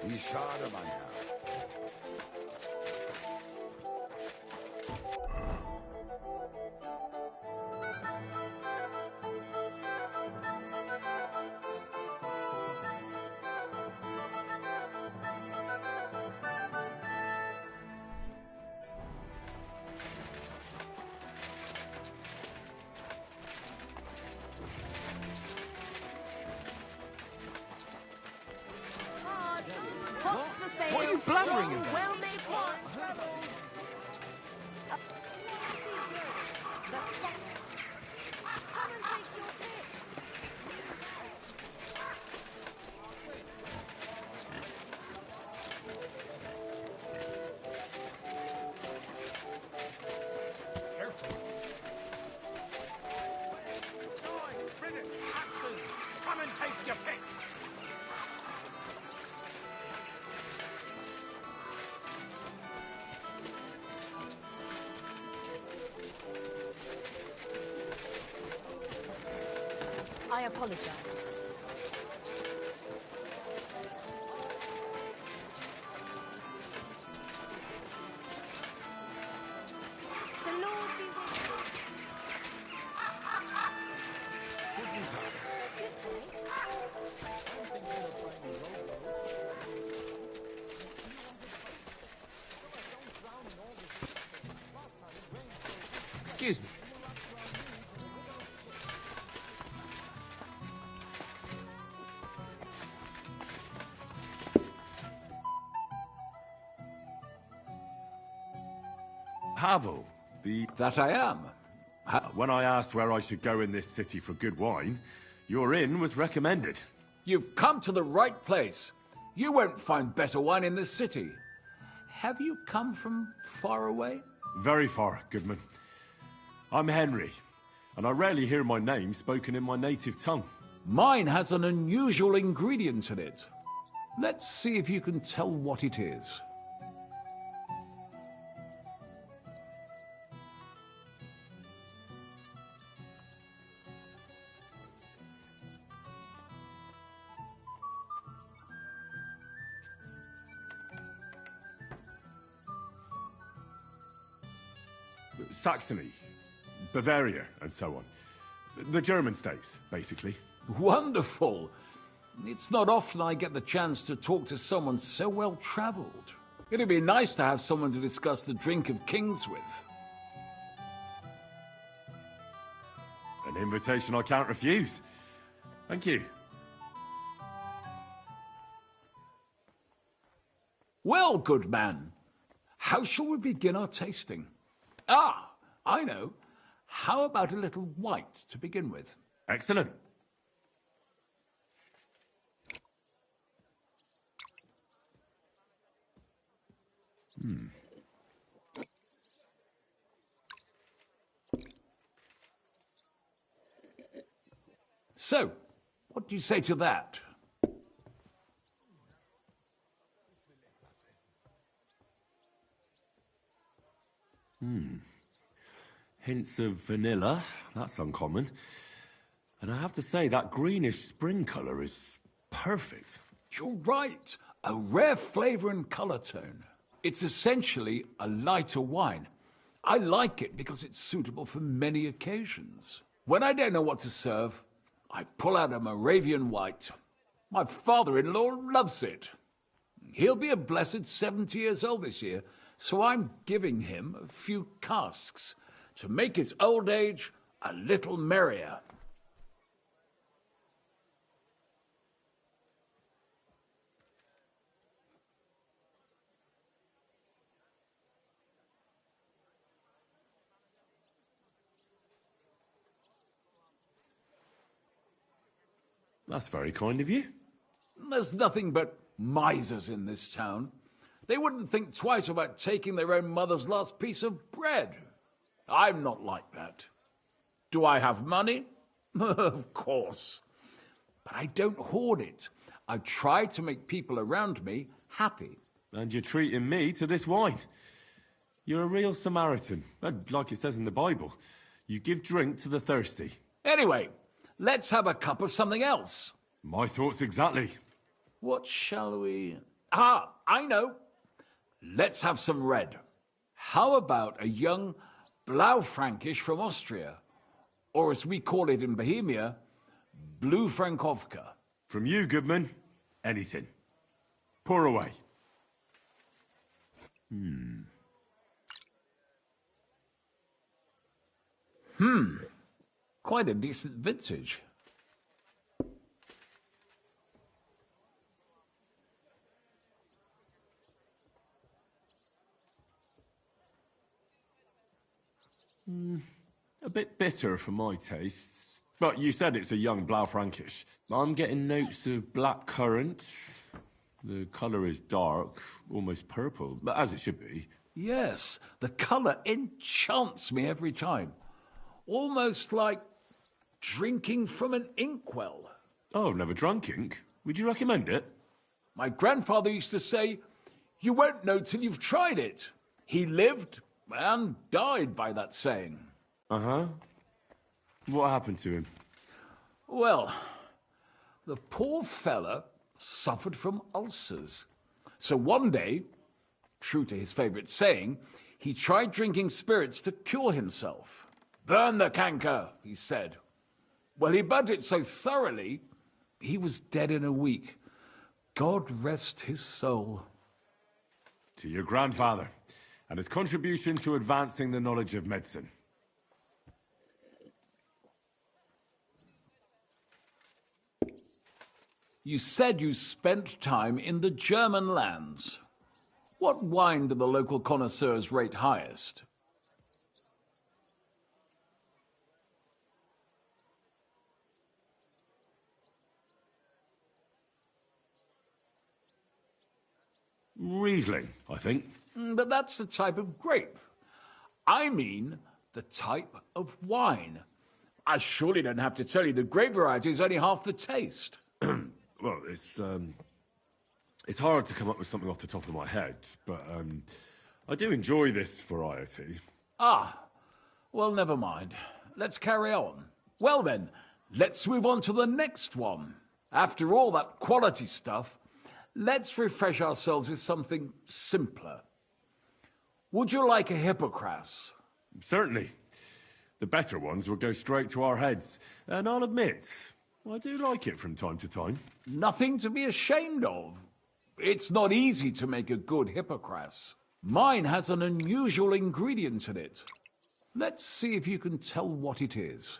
Wie schade, mein Herr. Pots for sale. What are you blabbering Strong, about? well-made pots. Come and take your pick. Come and take your pick. apologize. The Lord be with you. Excuse me. Pavel, the... That I am. When I asked where I should go in this city for good wine, your inn was recommended. You've come to the right place. You won't find better wine in this city. Have you come from far away? Very far, Goodman. I'm Henry, and I rarely hear my name spoken in my native tongue. Mine has an unusual ingredient in it. Let's see if you can tell what it is. Saxony, Bavaria, and so on. The German states, basically. Wonderful! It's not often I get the chance to talk to someone so well-traveled. It'd be nice to have someone to discuss the drink of kings with. An invitation I can't refuse. Thank you. Well, good man, how shall we begin our tasting? Ah, I know. How about a little white to begin with? Excellent. So, what do you say to that? Hints of vanilla. That's uncommon. And I have to say, that greenish spring colour is perfect. You're right. A rare flavour and colour tone. It's essentially a lighter wine. I like it because it's suitable for many occasions. When I don't know what to serve, I pull out a Moravian white. My father-in-law loves it. He'll be a blessed 70 years old this year, so I'm giving him a few casks to make his old age a little merrier. That's very kind of you. There's nothing but misers in this town. They wouldn't think twice about taking their own mother's last piece of bread. I'm not like that. Do I have money? Of course. But I don't hoard it. I try to make people around me happy. And you're treating me to this wine. You're a real Samaritan. Like it says in the Bible. You give drink to the thirsty. Anyway, let's have a cup of something else. My thoughts exactly. What shall we... Ah, I know. Let's have some red. How about a young Blaufränkisch from Austria? Or as we call it in Bohemia, Blue Frankovka. From you, Goodman, anything. Pour away. Quite a decent vintage. A bit bitter for my tastes. But you said it's a young Blaufränkisch. I'm getting notes of black currant. The colour is dark, almost purple, but as it should be. Yes, the colour enchants me every time. Almost like drinking from an inkwell. Oh, I've never drunk ink. Would you recommend it? My grandfather used to say, you won't know till you've tried it. He lived and died by that saying. Uh-huh. What happened to him? Well, the poor fella suffered from ulcers. So one day, true to his favourite saying, he tried drinking spirits to cure himself. "Burn the canker," he said. Well, he burnt it so thoroughly, he was dead in a week. God rest his soul. To your grandfather, and his contribution to advancing the knowledge of medicine. You said you spent time in the German lands. What wine do the local connoisseurs rate highest? Riesling, I think. But that's the type of grape. I mean the type of wine. I surely don't have to tell you the grape variety is only half the taste. Well, it's hard to come up with something off the top of my head, but I do enjoy this variety. Ah, well, never mind. Let's carry on. Well then, let's move on to the next one. After all that quality stuff, let's refresh ourselves with something simpler. Would you like a hippocras? Certainly. The better ones will go straight to our heads, and I'll admit, I do like it from time to time. Nothing to be ashamed of. It's not easy to make a good hippocras. Mine has an unusual ingredient in it. Let's see if you can tell what it is.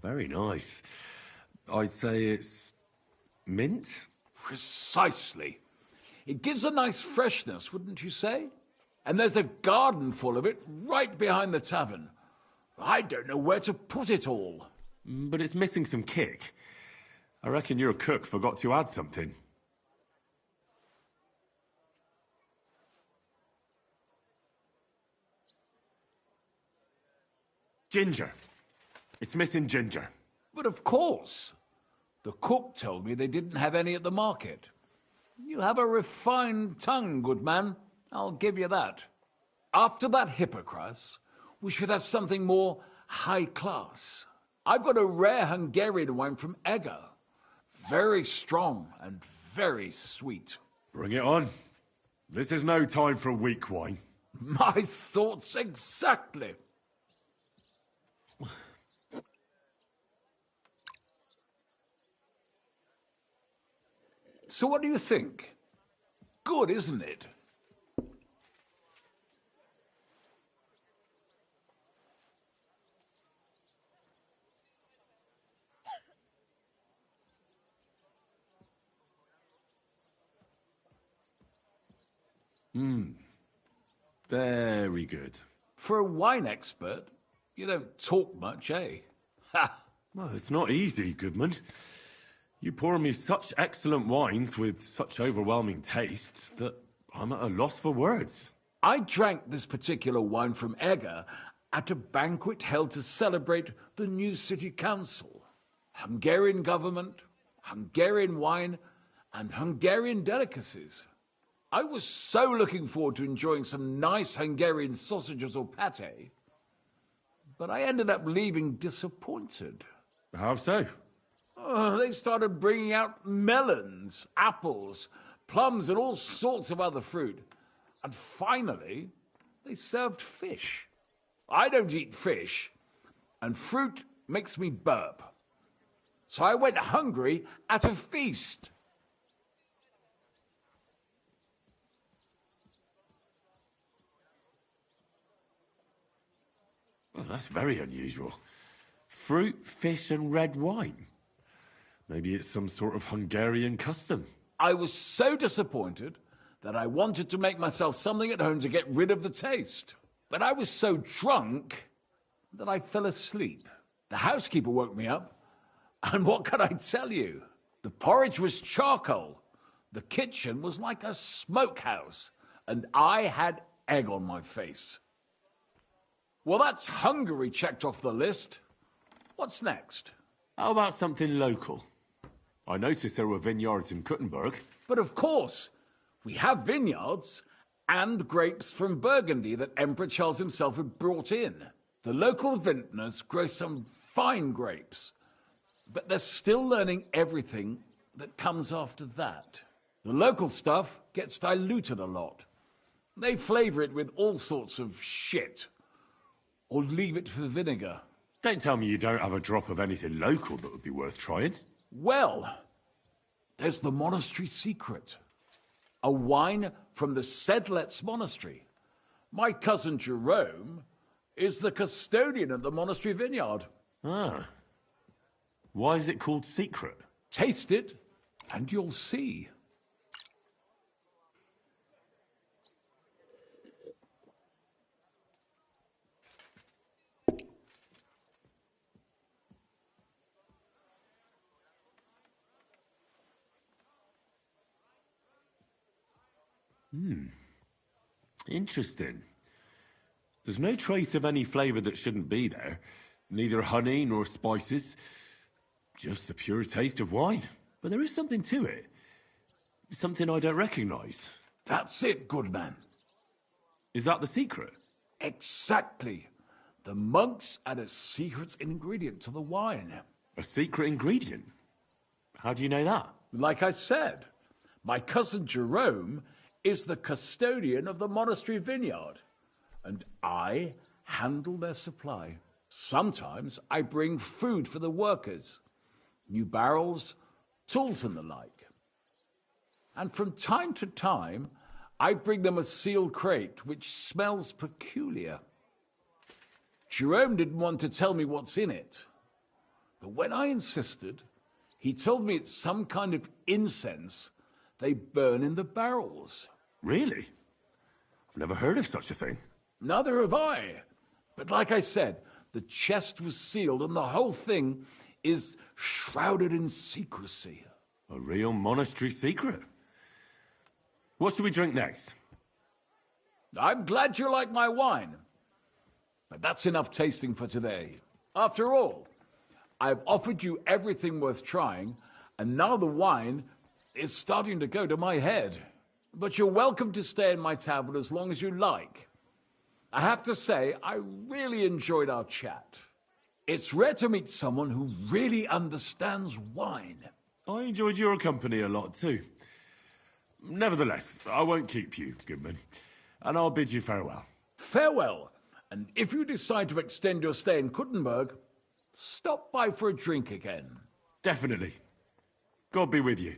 Very nice. I'd say it's mint? Precisely. It gives a nice freshness, wouldn't you say? And there's a garden full of it right behind the tavern. I don't know where to put it all. But it's missing some kick. I reckon your cook forgot to add something. Ginger. It's missing ginger. But of course. The cook told me they didn't have any at the market. You have a refined tongue, good man. I'll give you that. After that hippocras, we should have something more high class. I've got a rare Hungarian wine from Eger. Very strong and very sweet. Bring it on. This is no time for weak wine. My thoughts exactly. So what do you think? Good, isn't it? Very good. For a wine expert, you don't talk much, eh? Ha! Well, it's not easy, Goodman. You pour me such excellent wines with such overwhelming taste that I'm at a loss for words. I drank this particular wine from Eger at a banquet held to celebrate the new city council. Hungarian government, Hungarian wine, and Hungarian delicacies. I was so looking forward to enjoying some nice Hungarian sausages or pate, but I ended up leaving disappointed. How so? They started bringing out melons, apples, plums, and all sorts of other fruit. And finally, they served fish. I don't eat fish, and fruit makes me burp. So I went hungry at a feast. Well, that's very unusual. Fruit, fish, and red wine. Maybe it's some sort of Hungarian custom. I was so disappointed that I wanted to make myself something at home to get rid of the taste. But I was so drunk that I fell asleep. The housekeeper woke me up, and what can I tell you? The porridge was charcoal. The kitchen was like a smokehouse, and I had egg on my face. Well, that's Hungary checked off the list. What's next? How about something local? I noticed there were vineyards in Kuttenberg. But of course, we have vineyards and grapes from Burgundy that Emperor Charles himself had brought in. The local vintners grow some fine grapes, but they're still learning everything that comes after that. The local stuff gets diluted a lot. They flavor it with all sorts of shit, or leave it for vinegar. Don't tell me you don't have a drop of anything local that would be worth trying. Well, there's the monastery secret. A wine from the Sedlets Monastery. My cousin Jerome is the custodian of the monastery vineyard. Ah. Why is it called secret? Taste it, and you'll see. Interesting. There's no trace of any flavour that shouldn't be there. Neither honey nor spices. Just the pure taste of wine. But there is something to it. Something I don't recognise. That's it, good man. Is that the secret? Exactly. The monks add a secret ingredient to the wine. A secret ingredient? How do you know that? Like I said, my cousin Jerome is the custodian of the monastery vineyard, and I handle their supply. Sometimes I bring food for the workers, new barrels, tools and the like. And from time to time, I bring them a sealed crate which smells peculiar. Jerome didn't want to tell me what's in it, but when I insisted, he told me it's some kind of incense they burn in the barrels. Really? I've never heard of such a thing. Neither have I. But like I said, the chest was sealed and the whole thing is shrouded in secrecy. A real monastery secret? What should we drink next? I'm glad you like my wine. But that's enough tasting for today. After all, I've offered you everything worth trying, and now the wine is starting to go to my head. But you're welcome to stay in my tavern as long as you like. I have to say, I really enjoyed our chat. It's rare to meet someone who really understands wine. I enjoyed your company a lot too. Nevertheless, I won't keep you, Goodman, and I'll bid you farewell. Farewell, and if you decide to extend your stay in Kuttenberg, stop by for a drink again. Definitely. God be with you.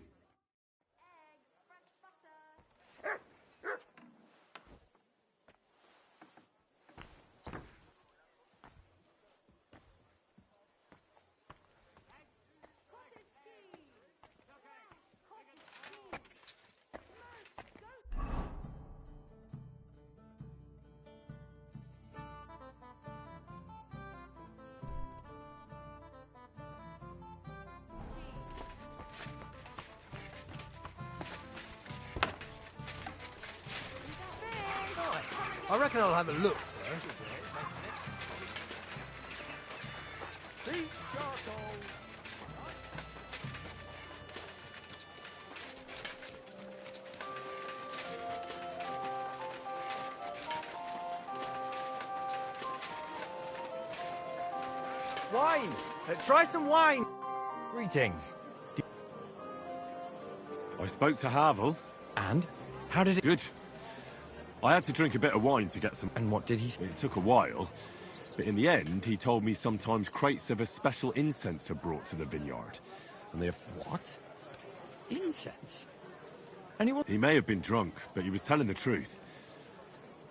I reckon I'll have a look first. See, charcoal. Wine! Try some wine! Greetings. I spoke to Havel. And? How did it... Good. I had to drink a bit of wine to get some... And what did he say? It took a while, but in the end, he told me sometimes crates of a special incense are brought to the vineyard. And they have... What? Incense? Anyone? He may have been drunk, but he was telling the truth.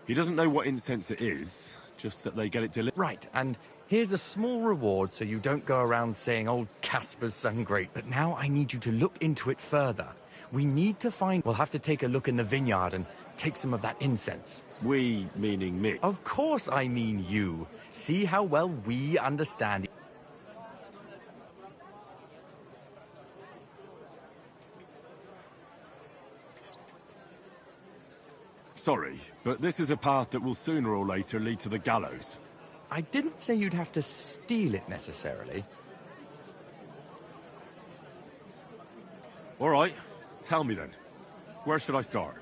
He doesn't know what incense it is, just that they get it delivered. Right, and here's a small reward so you don't go around saying old Casper's sung great. But now I need you to look into it further. We need to find... We'll have to take a look in the vineyard and take some of that incense. We, meaning me? Of course I mean you. See how well we understand. Sorry, but this is a path that will sooner or later lead to the gallows. I didn't say you'd have to steal it necessarily. All right, tell me then. Where should I start?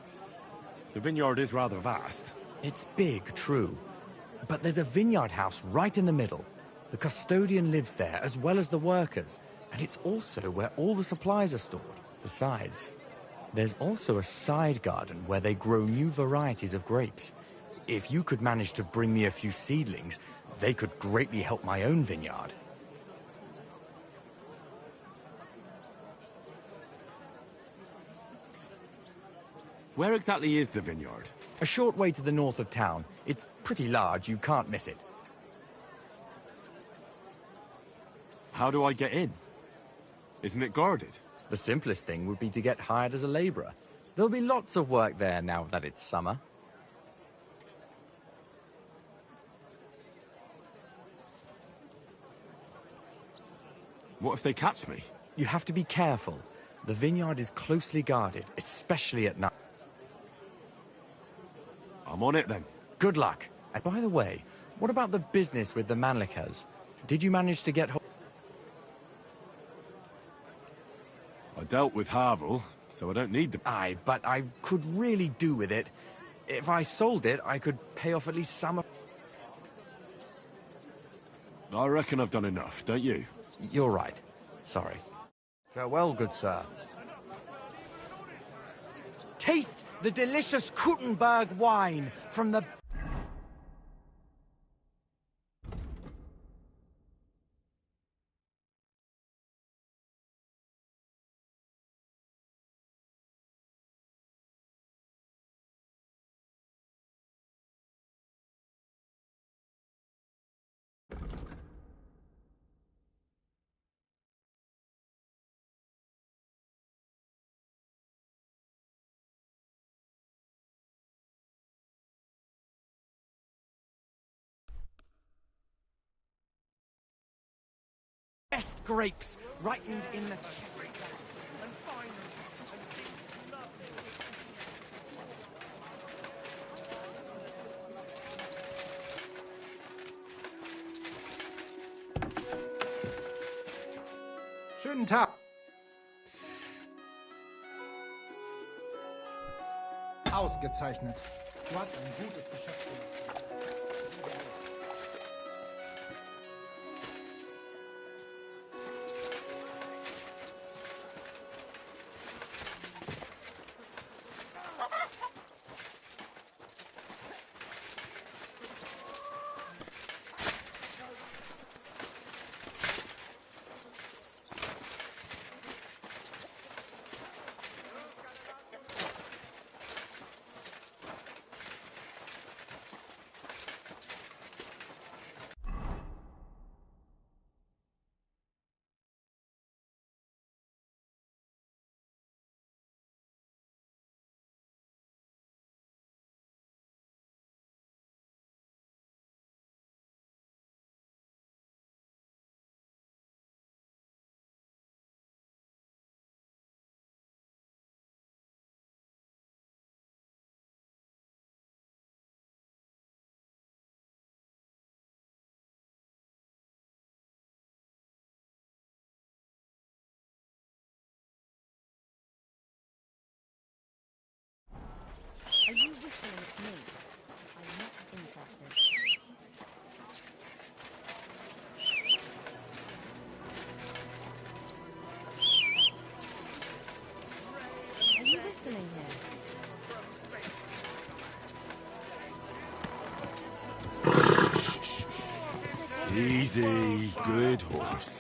The vineyard is rather vast. It's big, true. But there's a vineyard house right in the middle. The custodian lives there, as well as the workers. And it's also where all the supplies are stored. Besides, there's also a side garden where they grow new varieties of grapes. If you could manage to bring me a few seedlings, they could greatly help my own vineyard. Where exactly is the vineyard? A short way to the north of town. It's pretty large, you can't miss it. How do I get in? Isn't it guarded? The simplest thing would be to get hired as a laborer. There'll be lots of work there now that it's summer. What if they catch me? You have to be careful. The vineyard is closely guarded, especially at night. I'm on it then. Good luck. And by the way, what about the business with the Manlikas? Did you manage to get hold? I dealt with Havel, so I don't need the... Aye, but I could really do with it. If I sold it, I could pay off at least some of... I reckon I've done enough, don't you? You're right. Sorry. Farewell, good sir. Taste the delicious Kuttenberg wine from the... best grapes, ripened in the... Schönen Tag. Ausgezeichnet. Du hast ein gutes Geschäft gemacht. Are you whistling at me? I'm not interested. Are you whistling here? Easy, good horse.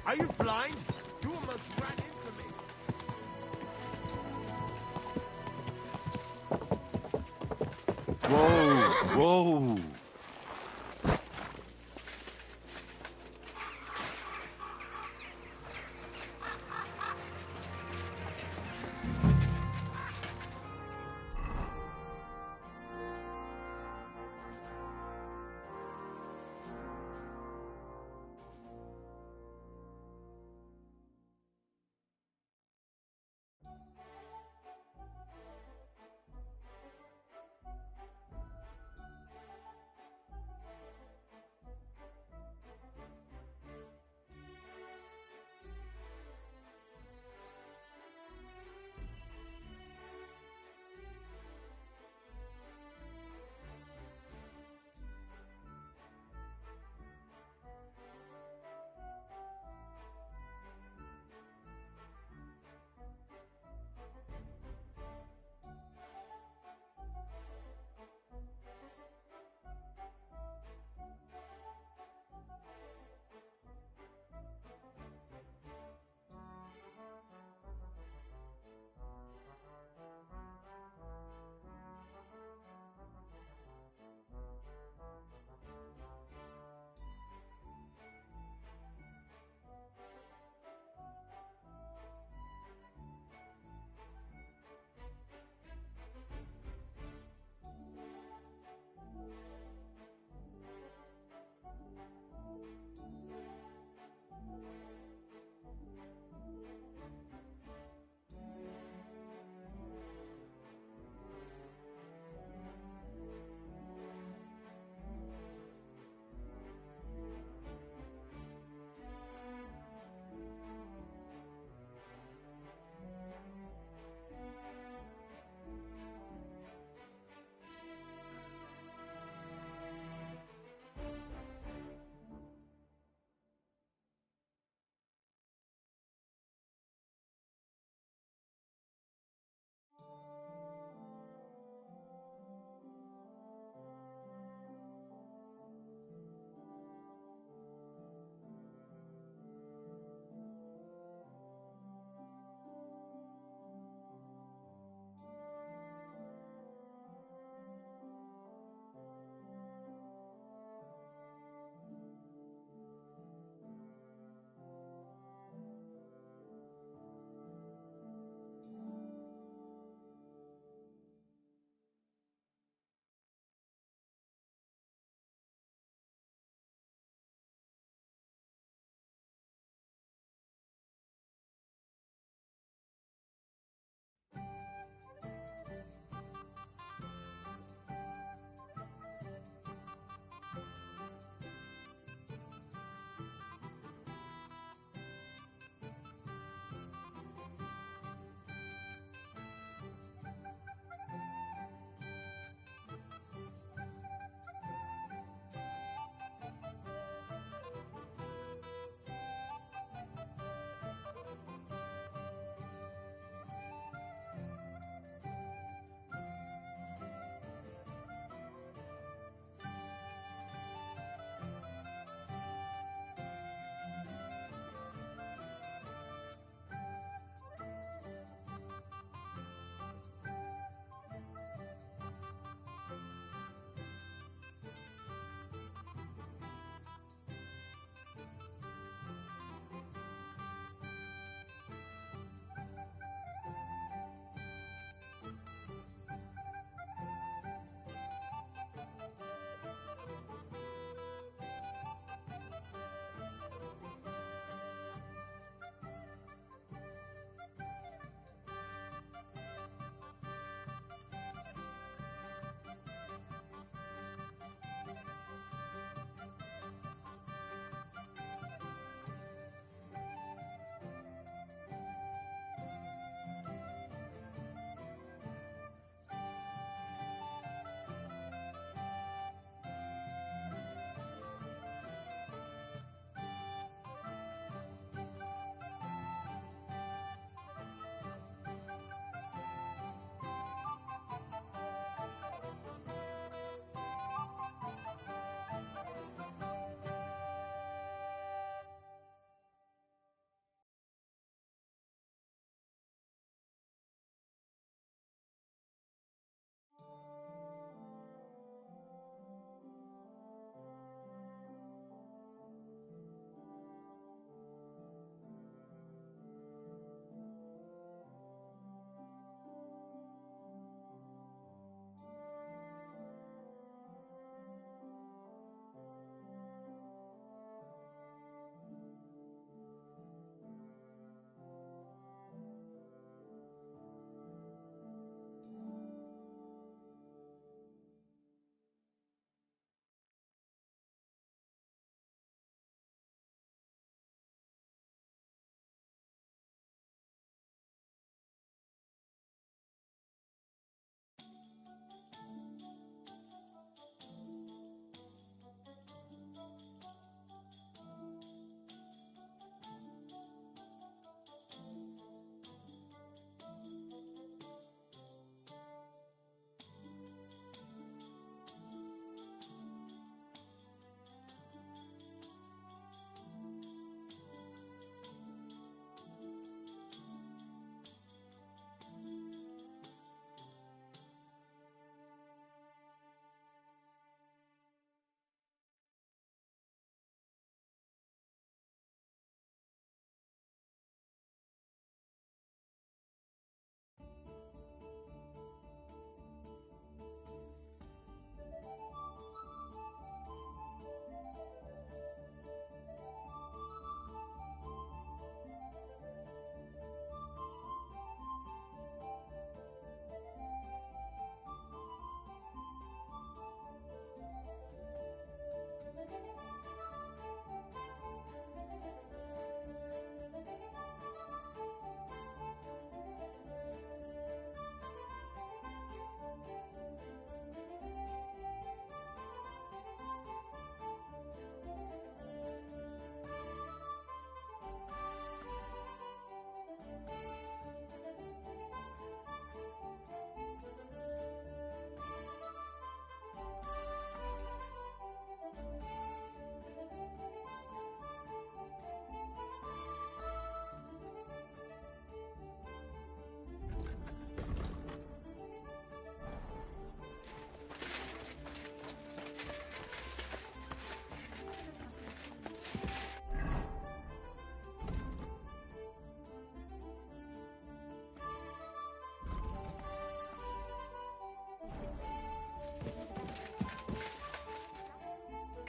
Are you blind? You almost ran into me. Whoa, whoa.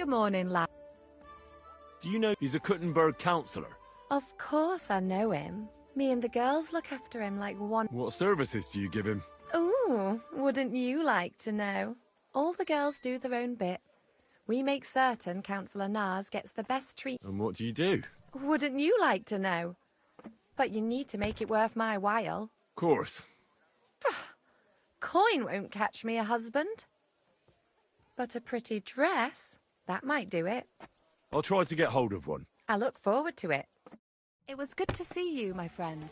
Good morning, lad. Do you know he's a Kuttenberg councillor? Of course I know him. Me and the girls look after him like one... What services do you give him? Ooh, wouldn't you like to know? All the girls do their own bit. We make certain Councillor Nars gets the best treat. And what do you do? Wouldn't you like to know? But you need to make it worth my while. Of course. Coin won't catch me a husband. But a pretty dress, that might do it. I'll try to get hold of one. I look forward to it. It was good to see you, my friend.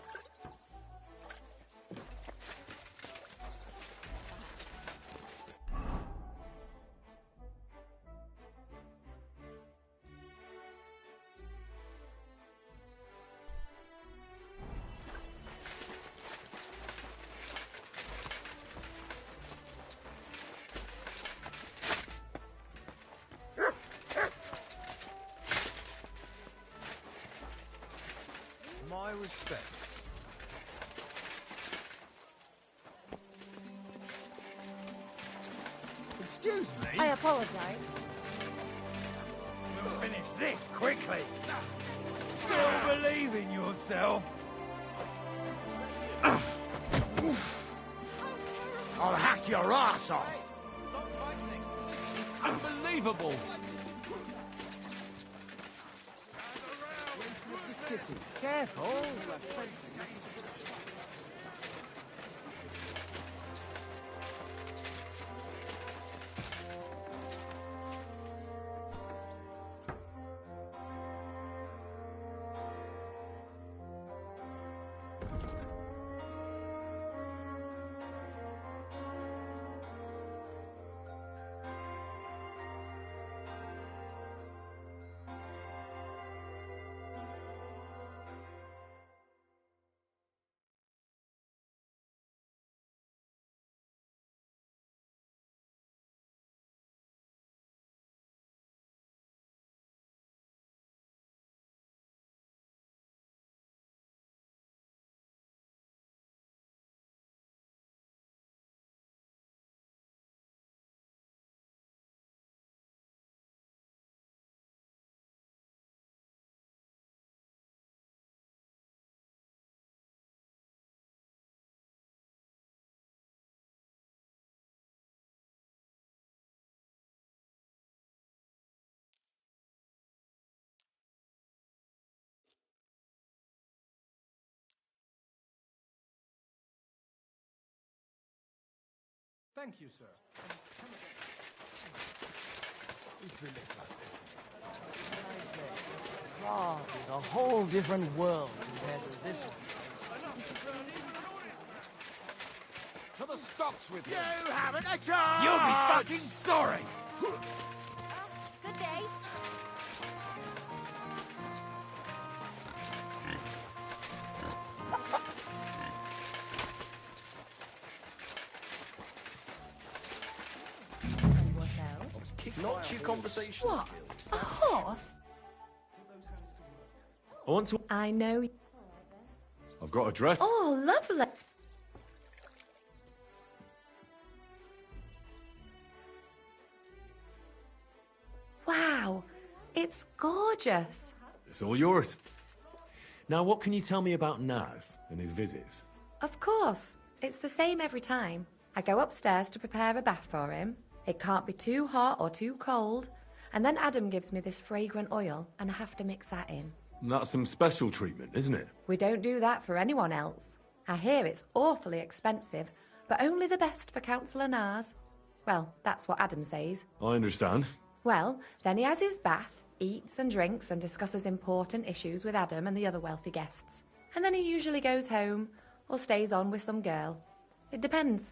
My respects. Excuse me? I apologise. We'll finish this quickly. Still believe in yourself? I'll hack your ass off. Unbelievable! City. Careful. Thank you, sir. God is a whole different world compared to this one. To the stocks with you! You haven't a chance! You'll be fucking sorry! Good day. Not your conversation. What? A horse? I want to... I know. I've got a dress. Oh, lovely. Wow, it's gorgeous. It's all yours. Now, what can you tell me about Naz and his visits? Of course. It's the same every time. I go upstairs to prepare a bath for him. It can't be too hot or too cold. And then Adam gives me this fragrant oil, and I have to mix that in. That's some special treatment, isn't it? We don't do that for anyone else. I hear it's awfully expensive, but only the best for Councillor Nars. Well, that's what Adam says. I understand. Well, then he has his bath, eats and drinks and discusses important issues with Adam and the other wealthy guests. And then he usually goes home or stays on with some girl. It depends.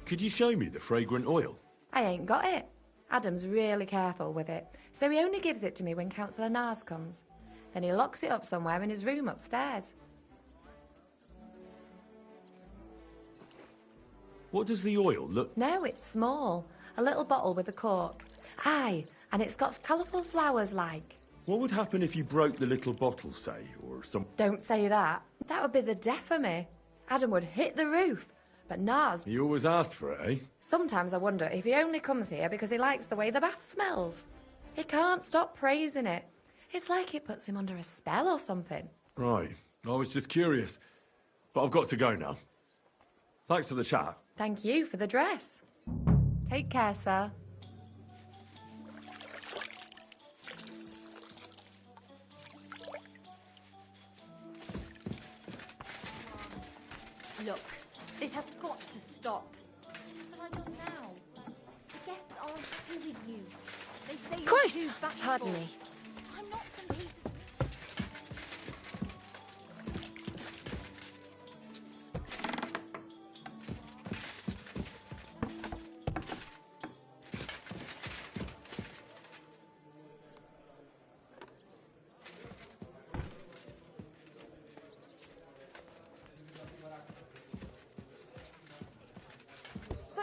Could you show me the fragrant oil? I ain't got it. Adam's really careful with it, so he only gives it to me when Councillor Nars comes. Then he locks it up somewhere in his room upstairs. What does the oil look... No, it's small. A little bottle with a cork. Aye, and it's got colourful flowers like. What would happen if you broke the little bottle, say, or some... Don't say that. That would be the death of me. Adam would hit the roof. But Nars, You always asked for it, eh? sometimes I wonder if he only comes here because he likes the way the bath smells. He can't stop praising it. It's like it puts him under a spell or something. Right. I was just curious. But I've got to go now. Thanks for the chat. Thank you for the dress. Take care, sir. Look, this has got to stop. What have I done now? The guests aren't happy with you. They say Christ! you're too bashful. Pardon me. I'm not completely...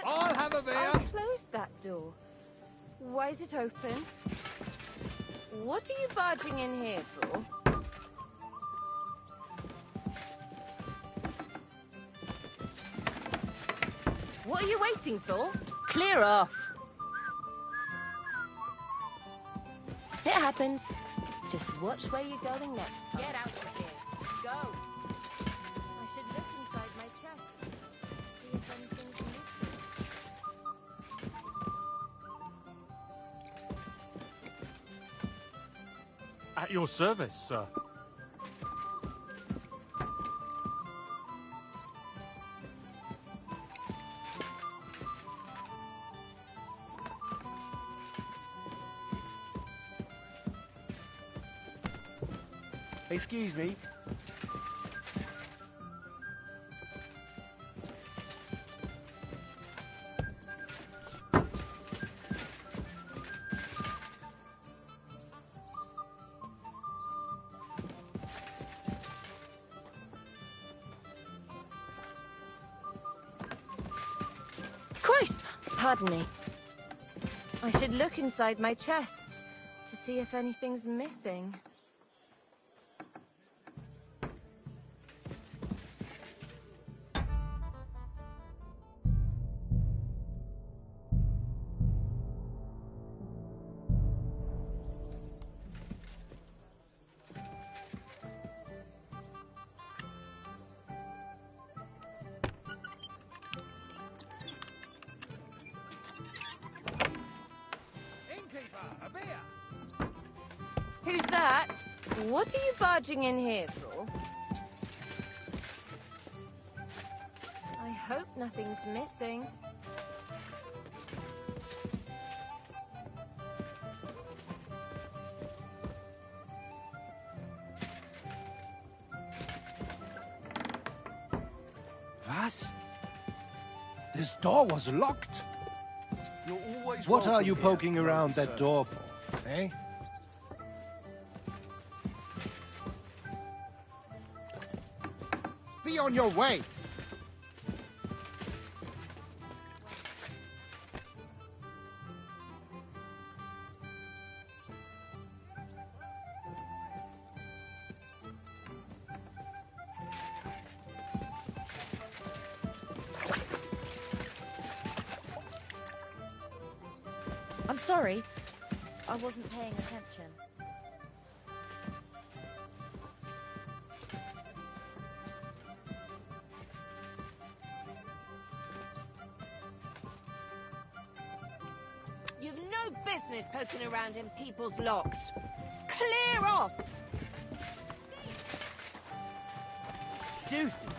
I'll have a beer. I closed that door. Why is it open? What are you barging in here for? What are you waiting for? Clear off. It happens. Just watch where you're going next time. Get out of here. Go. I should look inside my chest. See if anything's missing. At your service, sir. Excuse me. Christ! Pardon me. I should look inside my chests to see if anything's missing. Who's that? What are you barging in here for? I hope nothing's missing. Was? This door was locked. You're always What are welcome you here, poking young around that sir. door for, eh? Be on your way! I'm sorry. I wasn't paying attention. You've no business poking around in people's locks. Clear off! Excuse me.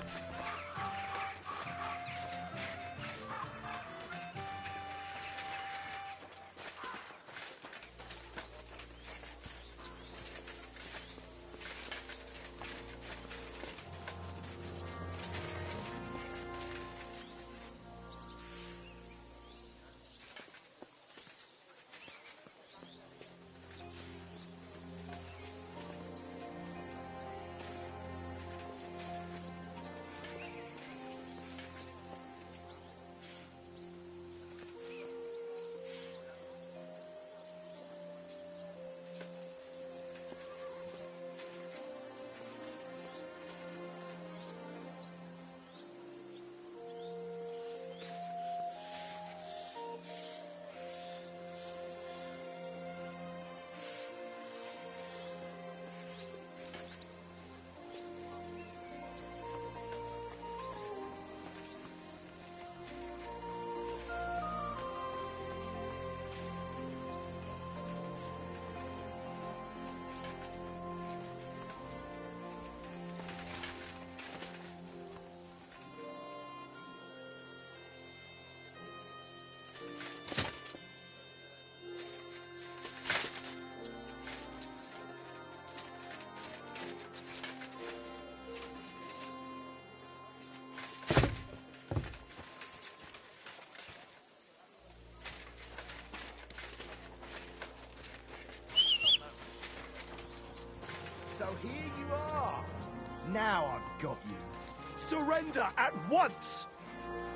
once!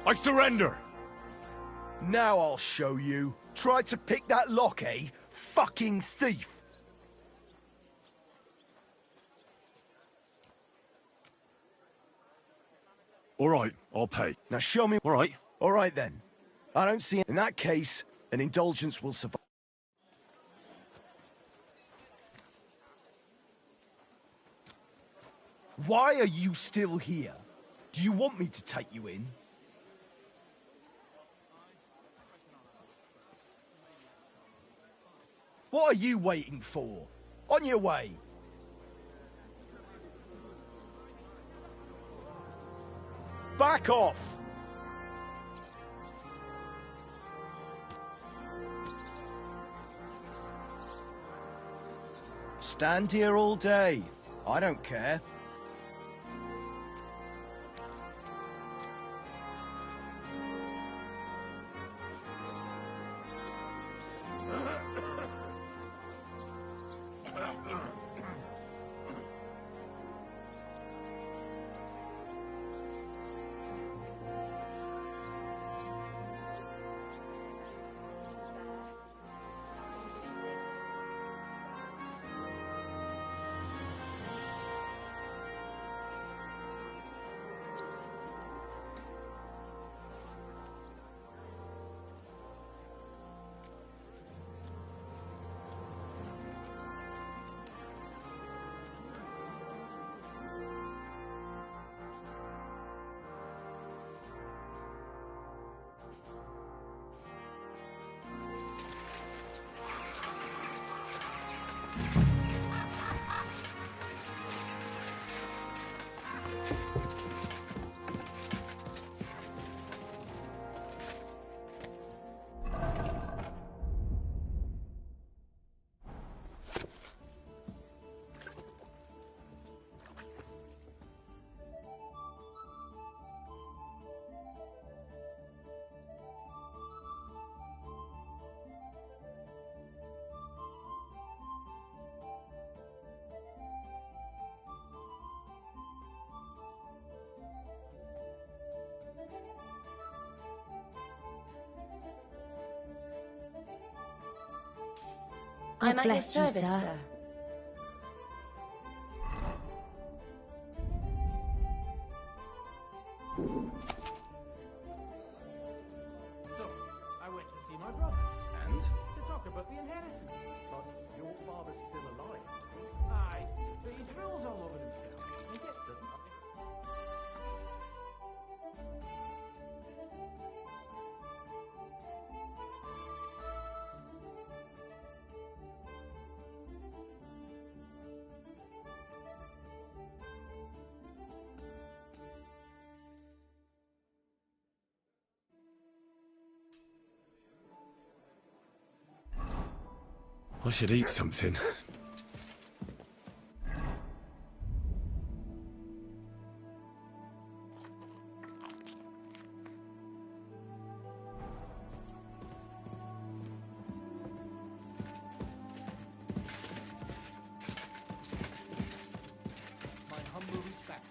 I surrender! Now I'll show you. Tried to pick that lock, eh? Fucking thief! All right, I'll pay. Now show me... All right. All right, then. I don't see... In that case, an indulgence will survive. Why are you still here? Do you want me to take you in? What are you waiting for? On your way. Back off! Stand here all day. I don't care. I'm at your bless you, service, sir. sir. So, I went to see my brother. And? To talk about the inheritance. But your father's still alive. Aye, but he drools all over himself. He gets doesn't he? I should eat something. My humble respect.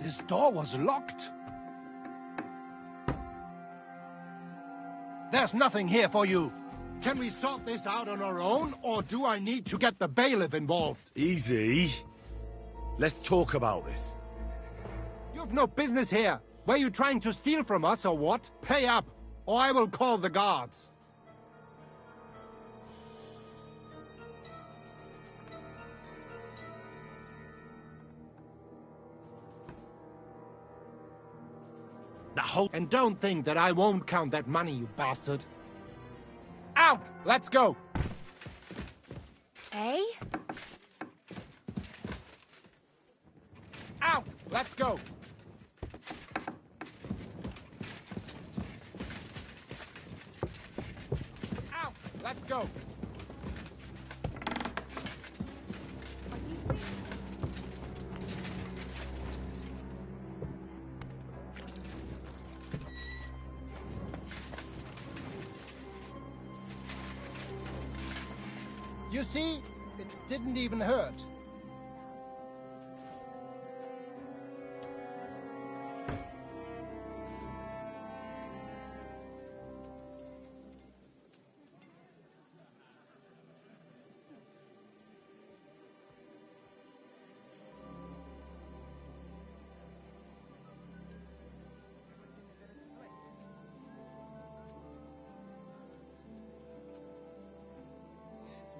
This door was locked. There's nothing here for you. Can we sort this out on our own, or do I need to get the bailiff involved? Easy. Let's talk about this. You've no business here. Were you trying to steal from us, or what? Pay up, or I will call the guards. And don't think that I won't count that money, you bastard. Out! Let's go! Eh? Out! Let's go! Out! Let's go! You see, it didn't even hurt.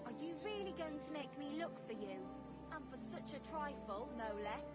Are you really going to make me look for you? And for such a trifle, no less?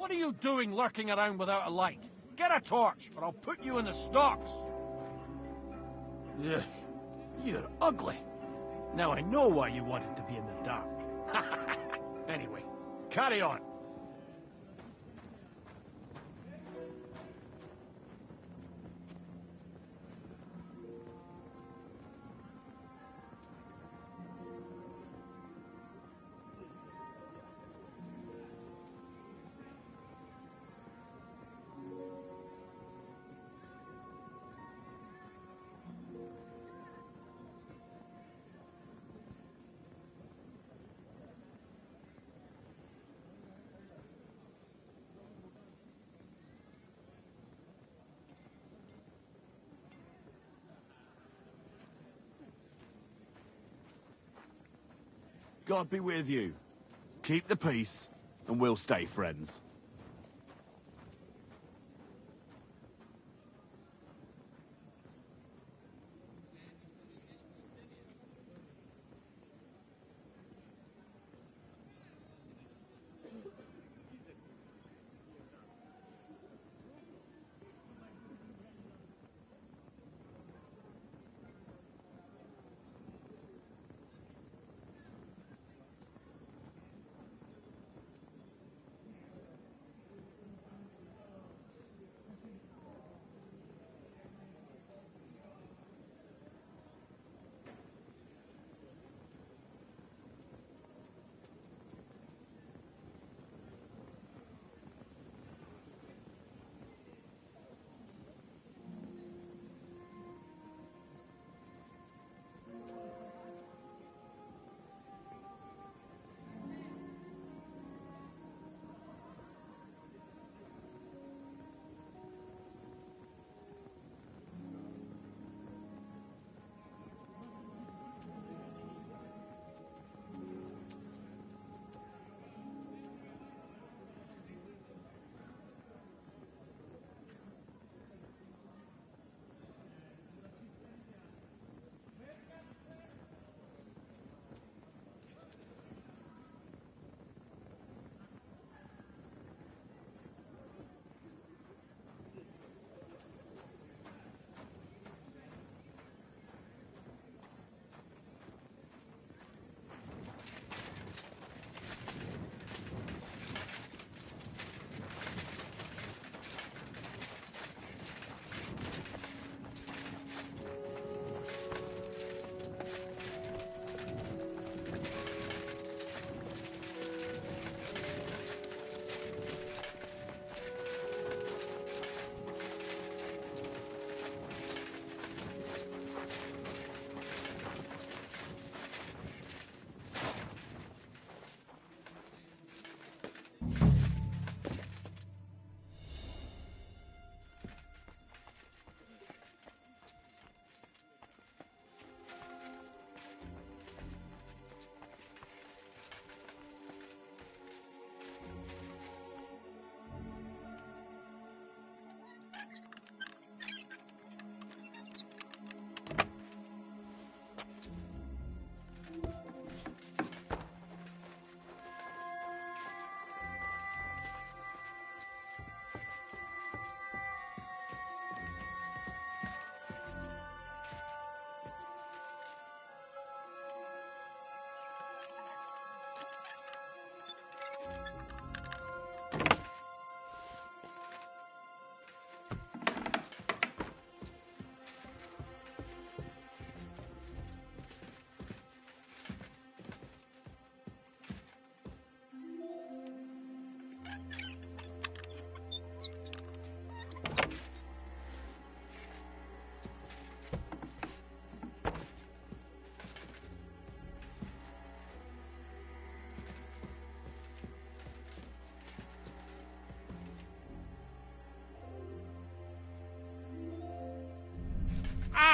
What are you doing lurking around without a light? Get a torch, or I'll put you in the stocks! Ugh, you're ugly. Now I know why you wanted to be in the dark. Anyway, carry on. God be with you. Keep the peace, and we'll stay friends.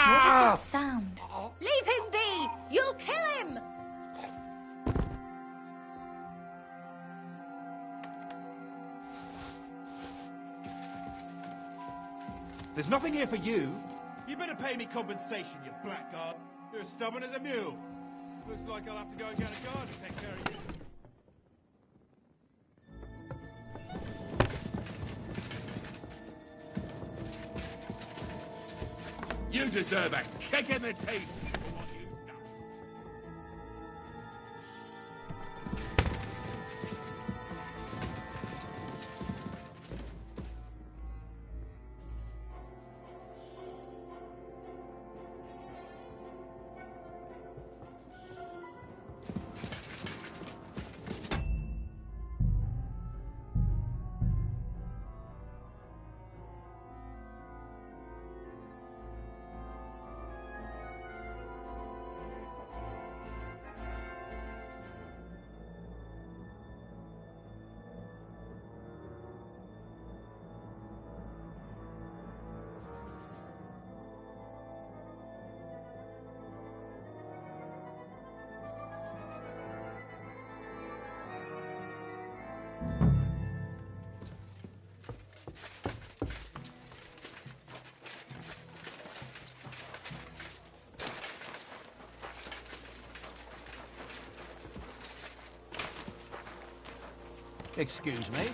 What was that sound? Leave him be! You'll kill him! There's nothing here for you. You better pay me compensation, you blackguard. You're as stubborn as a mule. Looks like I'll have to go and get a guard to take care of you. You deserve a kick in the teeth for what you've done. Excuse me.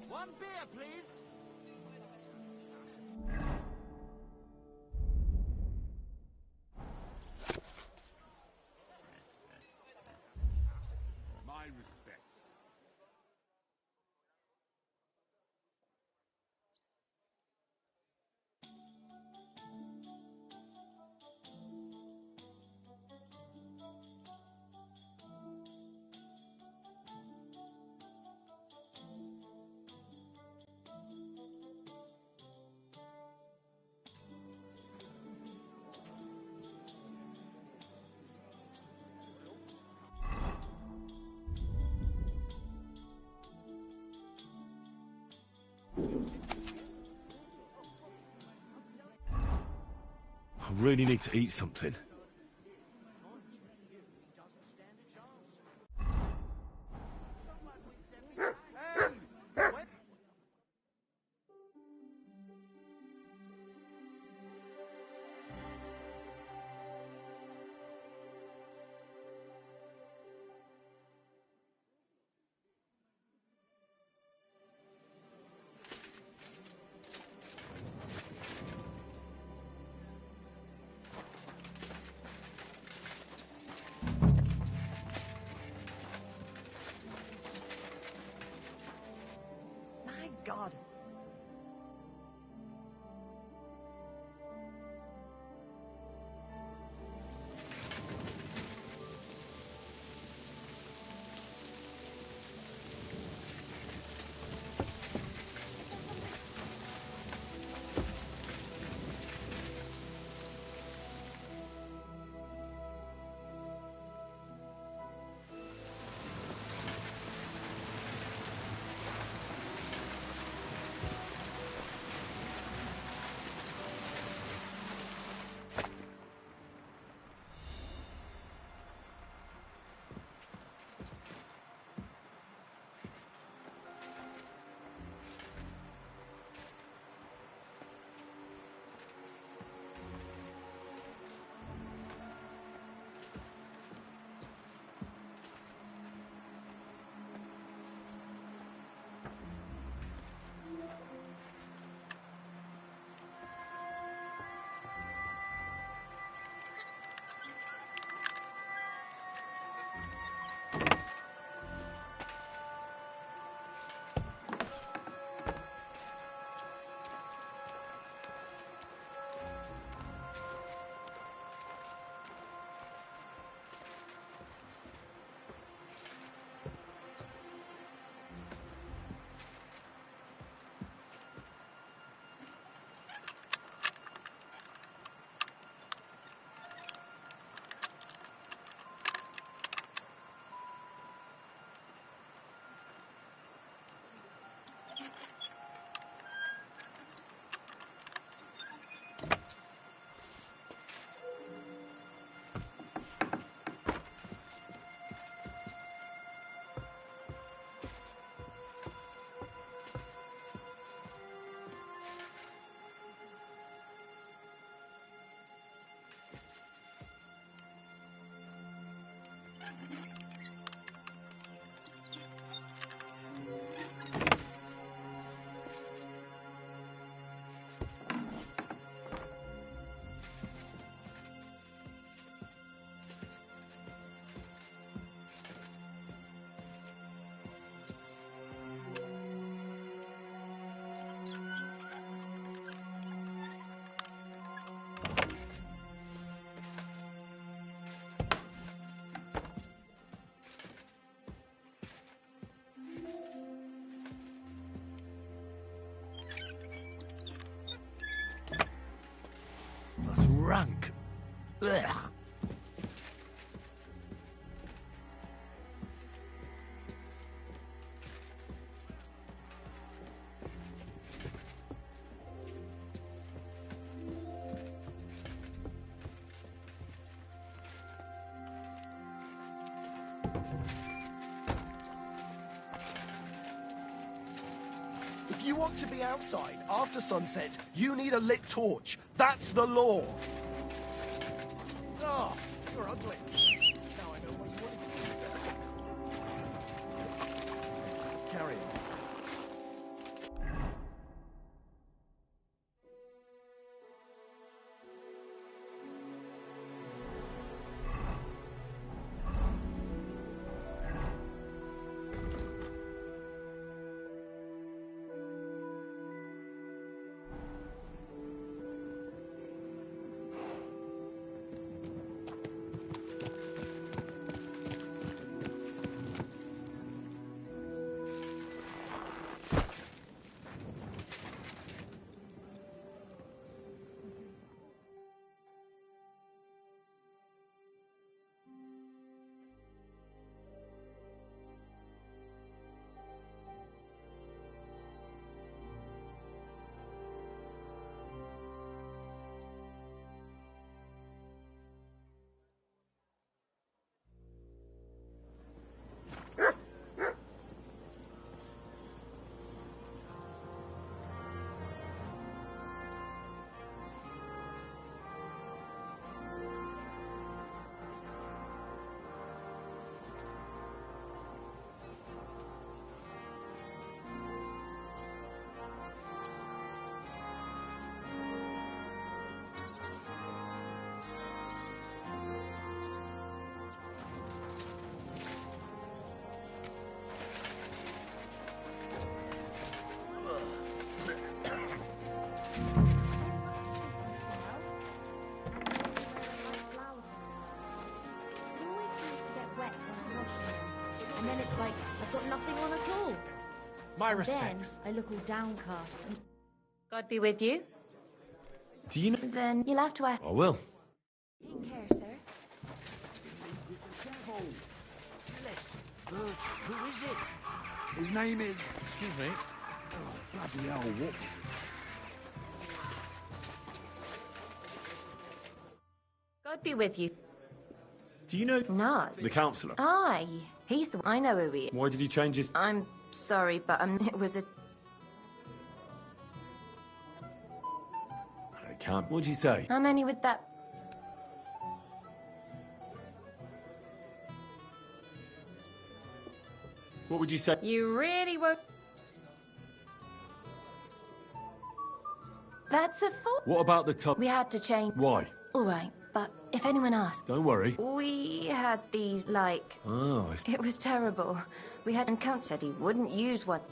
One beer, please. My respects. I really need to eat something. That's rank. Ugh. If you want to be outside after sunset, you need a lit torch. That's the law. Oh, you're ugly. Now I know what you wanted to do there. Carry on. And then it's like, I've got nothing on at all. My And respects. then I look all downcast. And God be with you. Do you know? then you'll have to ask. I will. Take care, sir. Birch, who is it? His name is... Excuse me. Oh, bloody hell, what? God be with you. Do you know? No. The councillor? Aye. He's the one. I know who he is. Why did he change his... I'm sorry, but it was a... I can't... What'd you say? How many with that? What would you say? You really were... That's a fool. What about the top? We had to change... Why? All right, but if anyone asks... Don't worry. We had these, like... Oh, I see. It was terrible. We had... And Count said he wouldn't use one.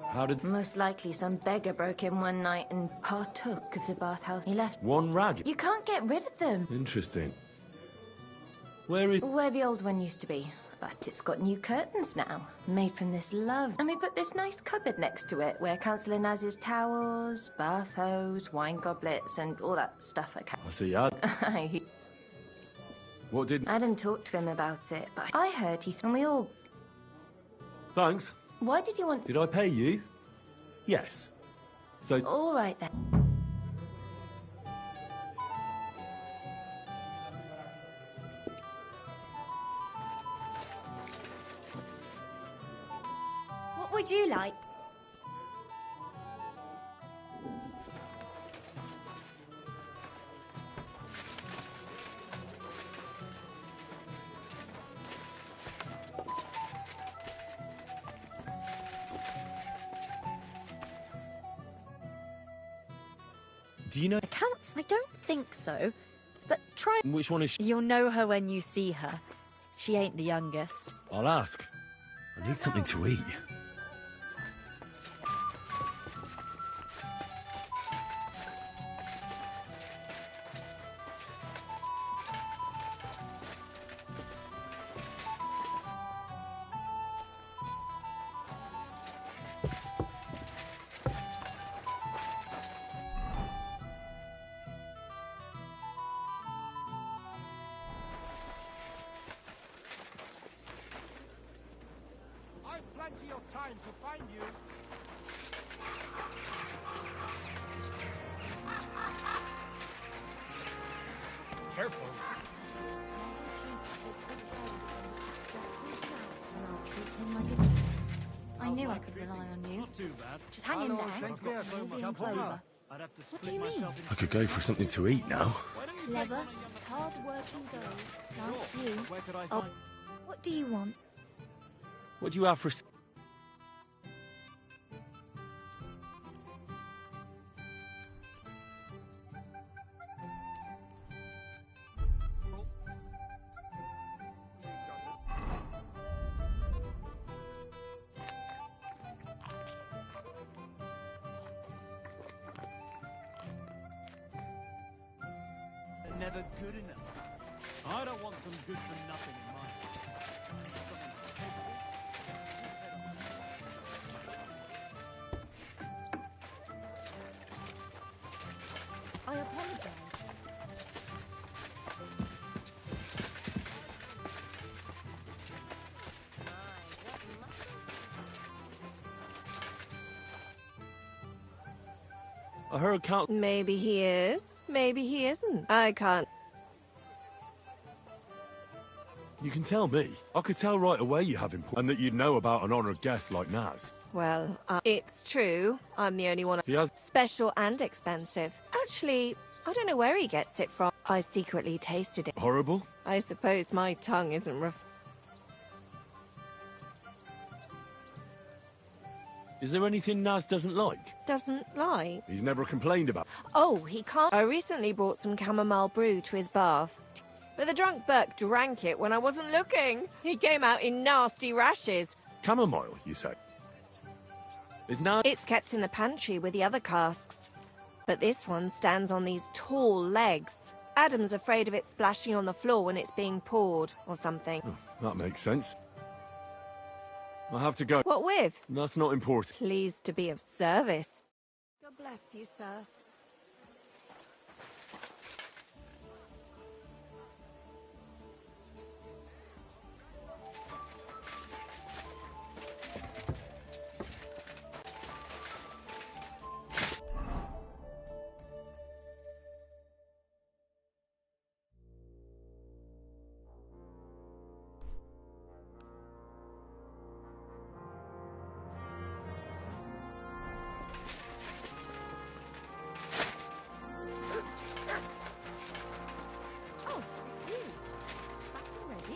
How did... Most likely some beggar broke in one night and partook of the bathhouse. He left... One rag? You can't get rid of them. Interesting. Where is... Where the old one used to be. But it's got new curtains now, made from this love. And we put this nice cupboard next to it, where Councillor has his towels, bath hose, wine goblets, and all that stuff. I see, Ad. What did... Adam talked to him about it, but I heard and we all... Thanks. Why did you want... Did I pay you? Yes. So... All right, then. What would you like? Do you know... Accounts? I don't think so. But try... Which one is she? You'll know her when you see her. She ain't the youngest. I'll ask. I need something to eat. I've plenty of time to find you. Careful. I knew I could rely on you. Not too bad. Just hang in there. I've got so much Moving clover. I'd have to What do split you mean? myself into I could go for something to eat now. Clever, hard-working girls like you. Where could I Oh, find... what do you want? What do you have for... Never good enough. I don't want some good for nothing in mind. I apologize. I heard count... Maybe he is, maybe he isn't. I can't. You can tell me. I could tell right away you have important... And that you'd know about an honoured guest like Naz. Well, it's true. I'm the only one. He has... Special and expensive. Actually, I don't know where he gets it from. I secretly tasted it. Horrible? I suppose my tongue isn't Is there anything Naz doesn't like? doesn't like. He's never complained about... Oh, he can't. I recently brought some chamomile brew to his bath. But the drunk Burke drank it when I wasn't looking. He came out in nasty rashes. Chamomile, you say? Is Naz... It's kept in the pantry with the other casks. But this one stands on these tall legs. Adam's afraid of it splashing on the floor when it's being poured, or something. Oh, that makes sense. I'll have to go. What with? That's not important. Pleased to be of service. God bless you, sir.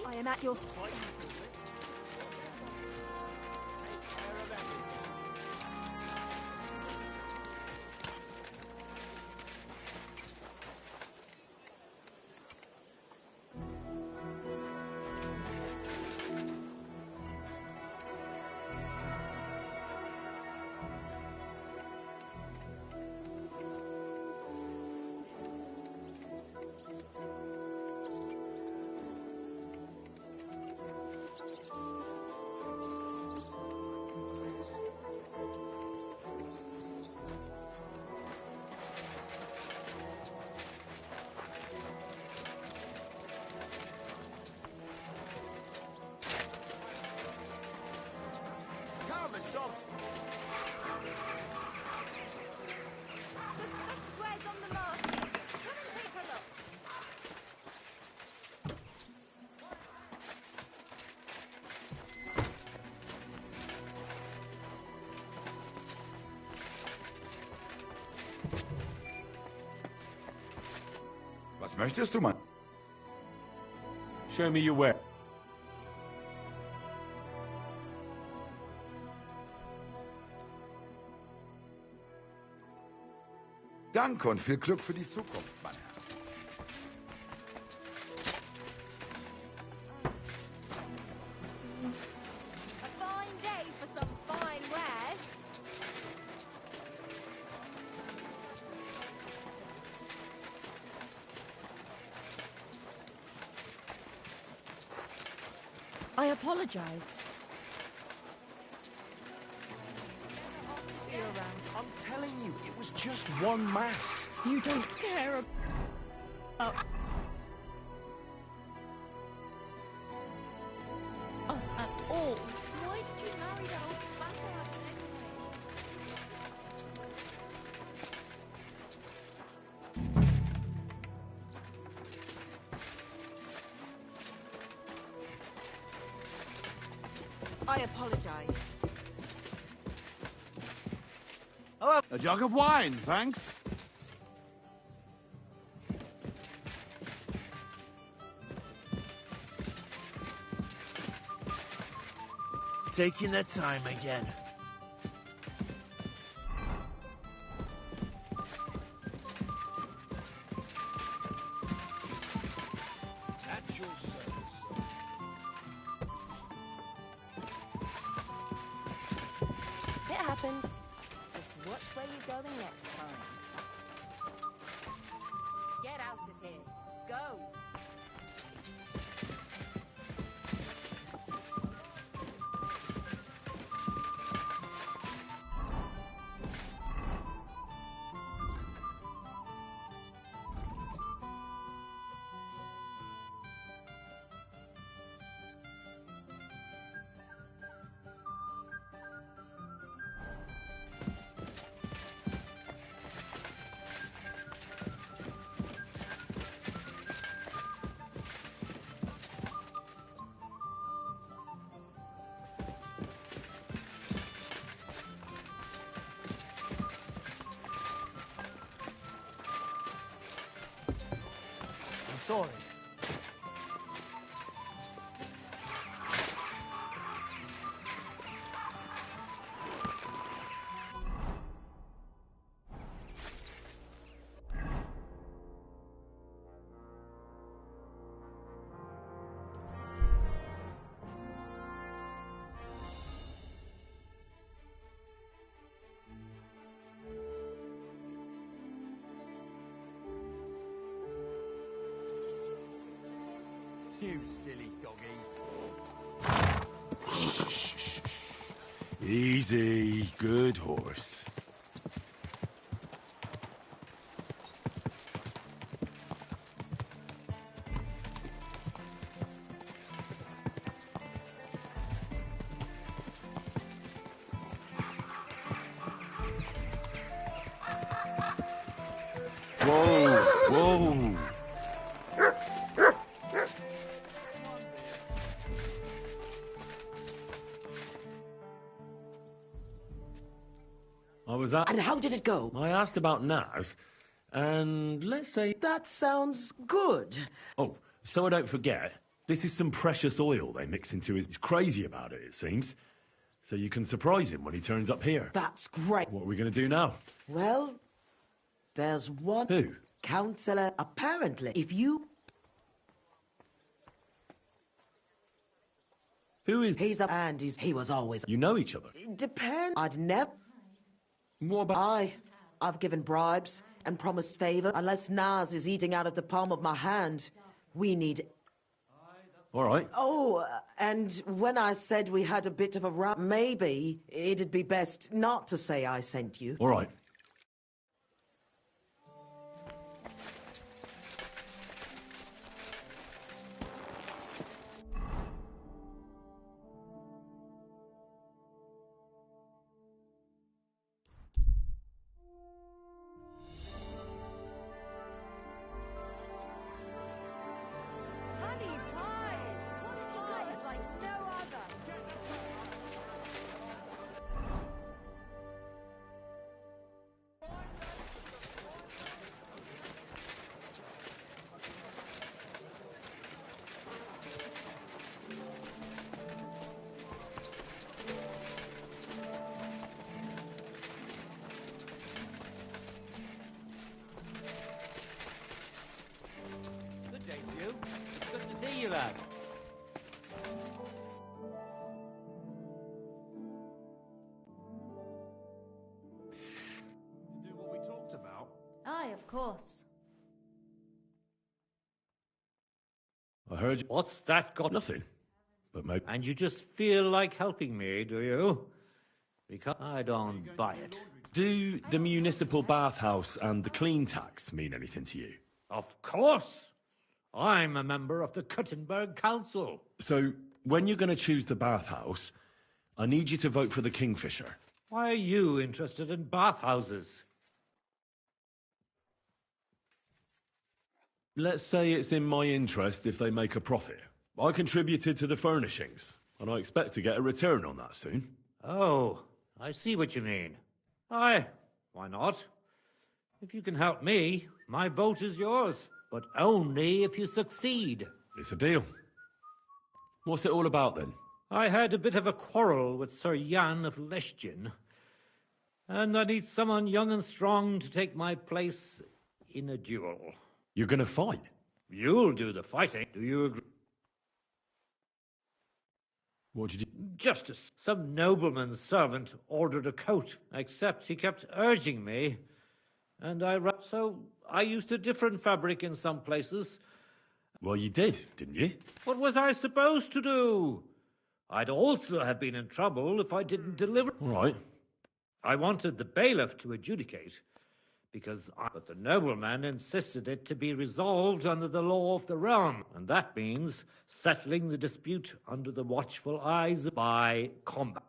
I am at your... Was möchtest du, Mann? Show me your way. Danke und viel Glück für die Zukunft, mein Herr. A fine day for some fine wares. I apologize. See you around. I'm telling you, it was just one mass. You don't care about us at all. Why did you marry that old bastard anyway? I apologize. Hello. A jug of wine, thanks. Taking their time again. At your service, sir. It happens. Just watch where you're going next time. Get out of here. Go. I'm sorry. You silly doggy. Easy, good horse. Whoa, whoa. I was at... And how did it go? I asked about Naz, and let's say... That sounds good. Oh, so I don't forget, this is some precious oil they mix into his... He's crazy about it, it seems. So you can surprise him when he turns up here. That's great. What are we going to do now? Well, there's one... Who? Counselor, apparently. If you... Who is... He's a... And he was always... You know each other? Depend. I'd never... What about... I've given bribes and promised favor. Unless Naz is eating out of the palm of my hand, we need... All right. Oh, and when I said we had a bit of a rub, maybe it'd be best not to say I sent you. All right. Honey pies! Pies like no other! course. I heard you. What's that got? Nothing. But maybe. And you just feel like helping me, do you? Because I don't buy it. Do the municipal bathhouse and the clean tax mean anything to you? Of course! I'm a member of the Kuttenberg Council. So, when you're going to choose the bathhouse, I need you to vote for the Kingfisher. Why are you interested in bathhouses? Let's say it's in my interest if they make a profit. I contributed to the furnishings, and I expect to get a return on that soon. Oh, I see what you mean. Aye, why not? If you can help me, my vote is yours. But only if you succeed. It's a deal. What's it all about, then? I had a bit of a quarrel with Sir Jan of Leschin, and I need someone young and strong to take my place in a duel. You're going to fight? You'll do the fighting. Do you agree? What'd you do? Justice. Some nobleman's servant ordered a coat, except he kept urging me, and so I used a different fabric in some places. Well, you did, didn't you? What was I supposed to do? I'd also have been in trouble if I didn't deliver. All right. I wanted the bailiff to adjudicate, but the nobleman insisted it to be resolved under the law of the realm, and that means settling the dispute under the watchful eyes by combat.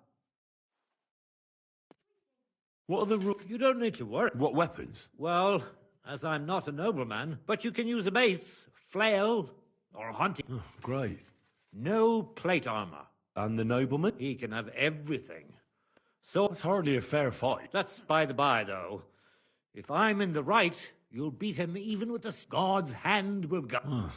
What are the rules? You don't need to worry. What weapons? Well, as I'm not a nobleman, but you can use a mace, flail, or hunting. Oh, great. No plate armor. And the nobleman? He can have everything. So it's hardly a fair fight. That's by the by, though. If I'm in the right, you'll beat him even with the God's hand will go.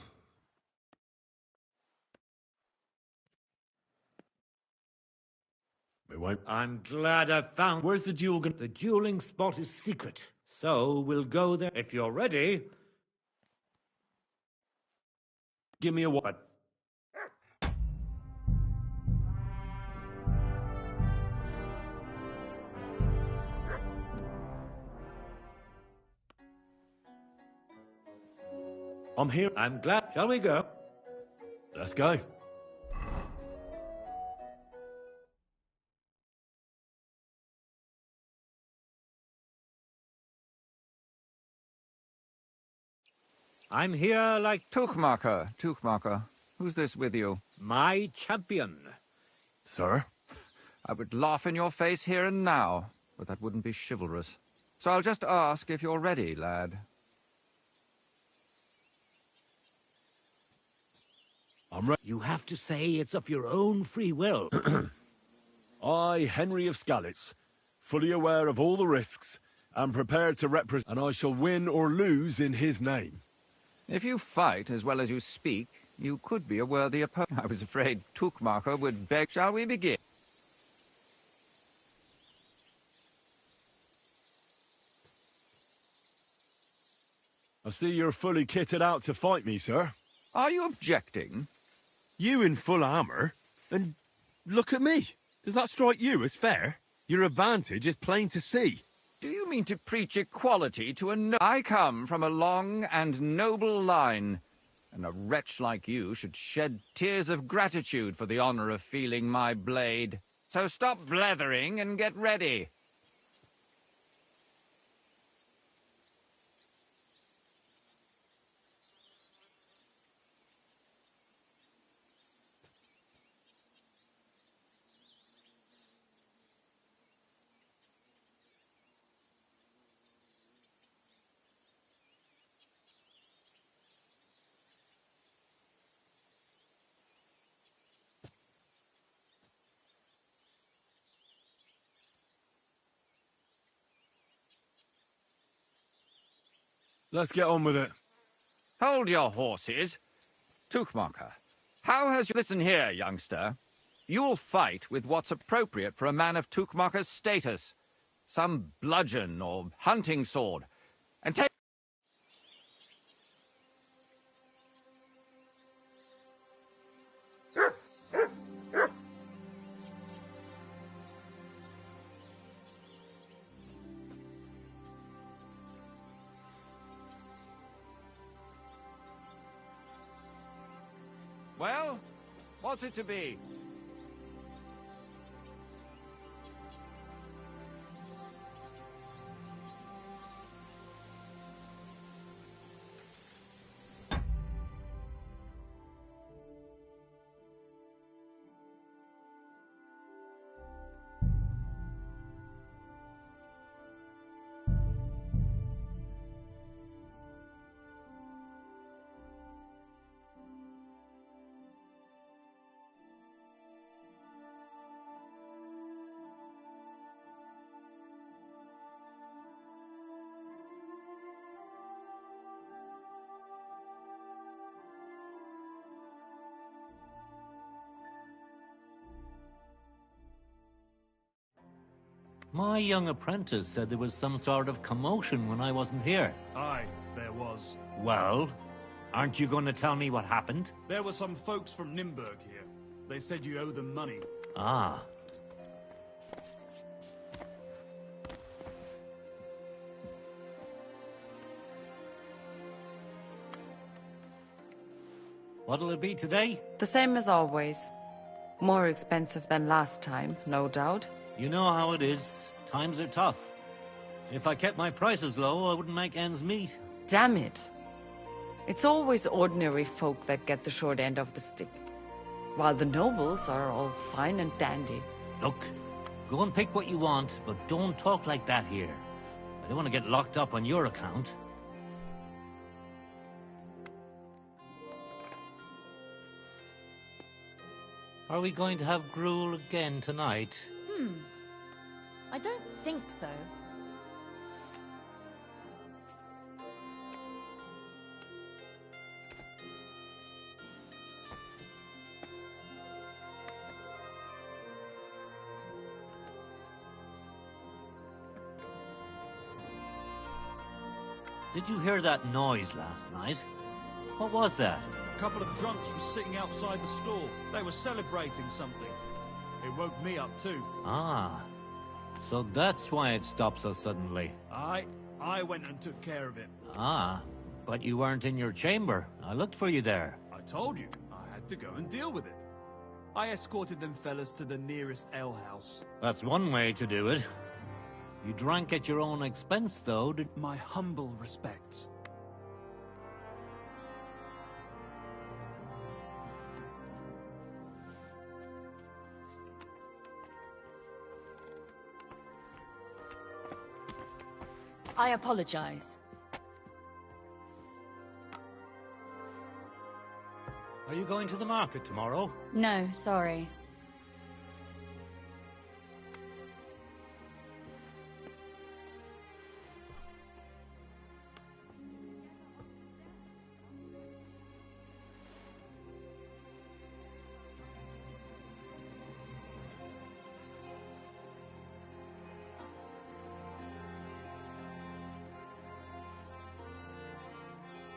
We won't. I'm glad I found. Where's the duel going? The dueling spot is secret, so we'll go there. If you're ready, give me a weapon. I'm here. I'm glad. Shall we go? Let's go. I'm here like Tuchmacher. Who's this with you? My champion. Sir? I would laugh in your face here and now, but that wouldn't be chivalrous. So I'll just ask if you're ready, lad. I'm ready. You have to say it's of your own free will. I, Henry of Skalitz, fully aware of all the risks, am prepared to represent, and I shall win or lose in his name. If you fight as well as you speak, you could be a worthy opponent. I was afraid Tuchmacher would beg. Shall we begin? I see you're fully kitted out to fight me, sir. Are you objecting? You in full armour? And look at me. Does that strike you as fair? Your advantage is plain to see. Do you mean to preach equality to a I come from a long and noble line, and a wretch like you should shed tears of gratitude for the honor of feeling my blade. So stop blethering and get ready. Let's get on with it. Hold your horses. Tuchmacher, how has you... Listen here, youngster. You'll fight with what's appropriate for a man of Tuchmacher's status. Some bludgeon or hunting sword. And take... Well, what's it to be? My young apprentice said there was some sort of commotion when I wasn't here. Aye, there was. Well, aren't you going to tell me what happened? There were some folks from Nimburg here. They said you owe them money. Ah. What'll it be today? The same as always. More expensive than last time, no doubt. You know how it is. Times are tough. If I kept my prices low, I wouldn't make ends meet. Damn it. It's always ordinary folk that get the short end of the stick, while the nobles are all fine and dandy. Look, go and pick what you want, but don't talk like that here. I don't want to get locked up on your account. Are we going to have gruel again tonight? I don't think so. Did you hear that noise last night? What was that? A couple of drunks were sitting outside the store. They were celebrating something. It woke me up too. Ah, so that's why it stopped so suddenly. I went and took care of it. Ah, but you weren't in your chamber. I looked for you there. I told you, I had to go and deal with it. I escorted them fellas to the nearest alehouse. That's one way to do it. You drank at your own expense, though, did... My humble respects. I apologize. Are you going to the market tomorrow? No, sorry.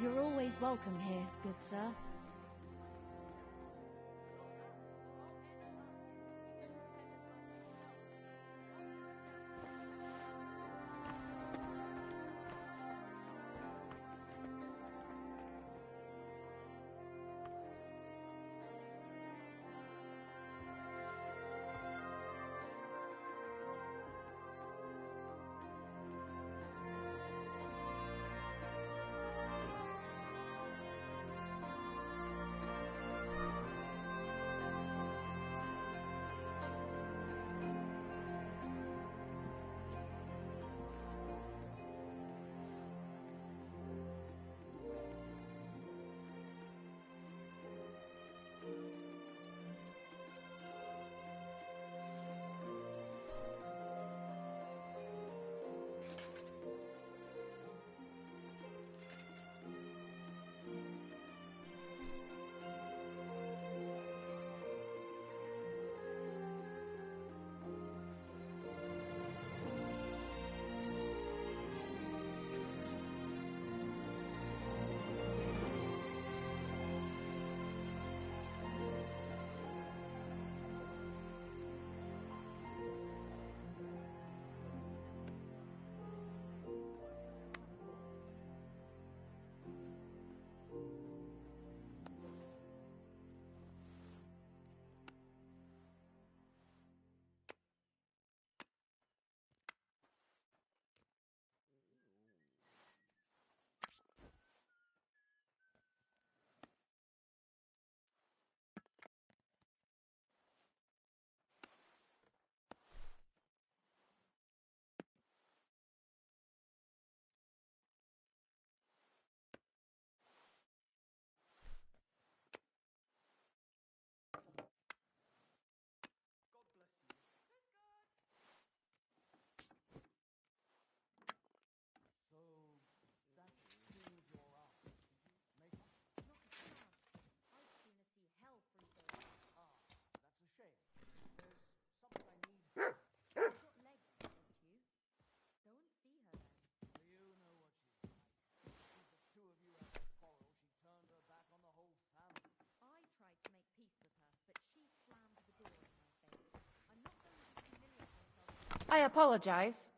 You're always welcome here, good sir. I apologize.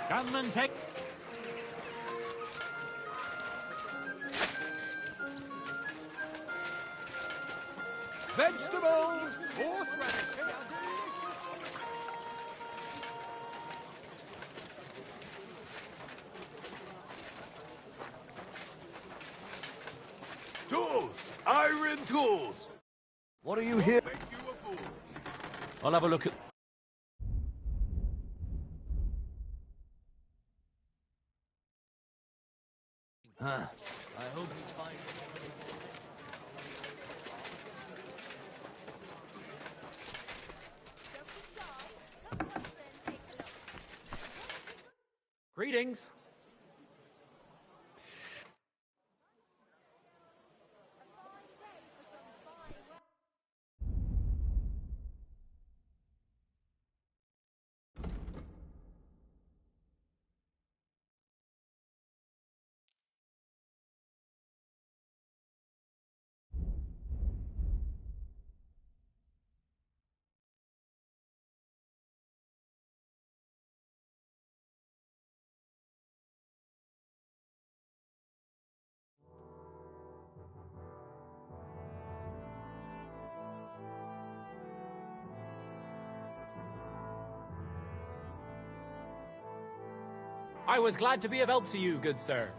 Come and take... Vegetables! Horseradish! Tools! Iron tools! What are you here? Make you a fool. I'll have a look at... Huh. I hope you find... Greetings. I was glad to be of help to you, good sir.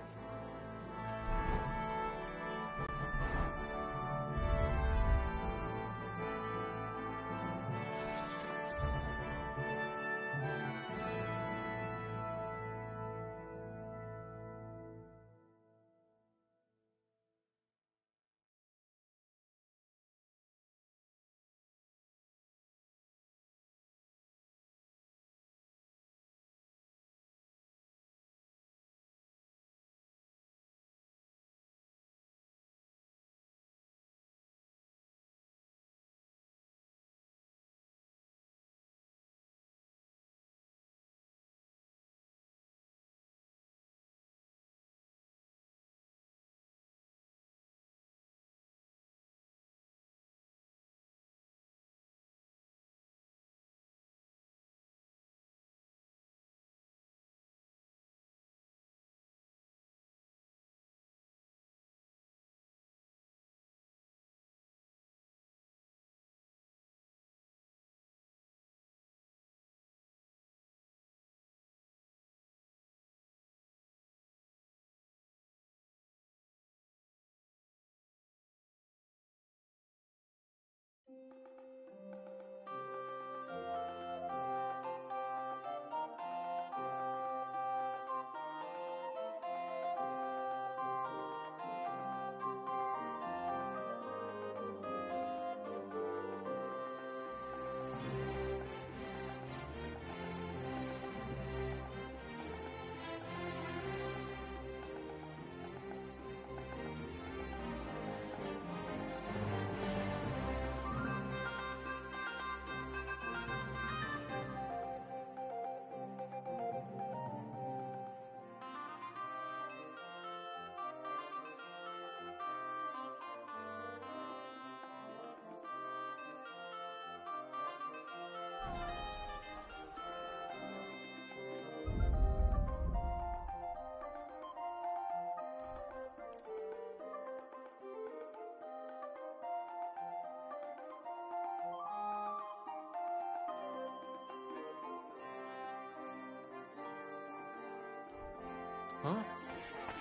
Huh?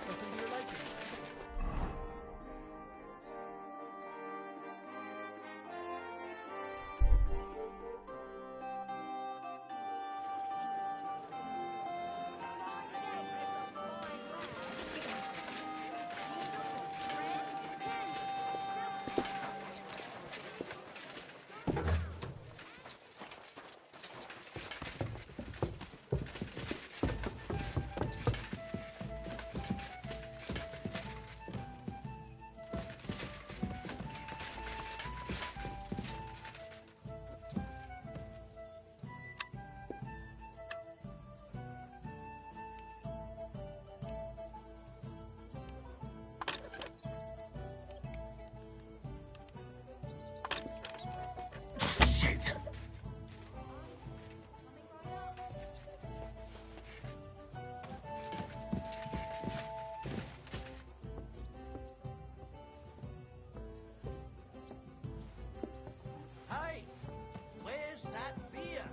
Nothing to your liking? Shit! Hey! Where's that beer?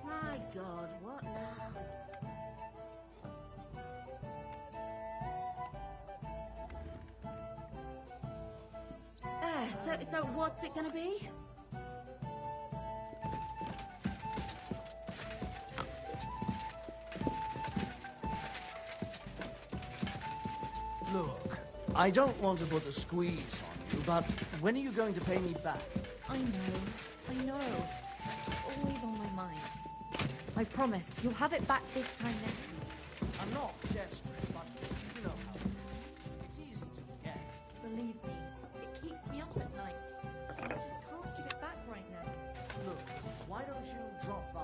My God, what now? So what's it gonna be? Look, I don't want to put the squeeze on you, but when are you going to pay me back? I know. It's always on my mind. I promise, you'll have it back this time next week. I'm not desperate, but you know how it is. It's easy to forget. Believe me, it keeps me up at night. And I just can't give it back right now. Look, why don't you drop by?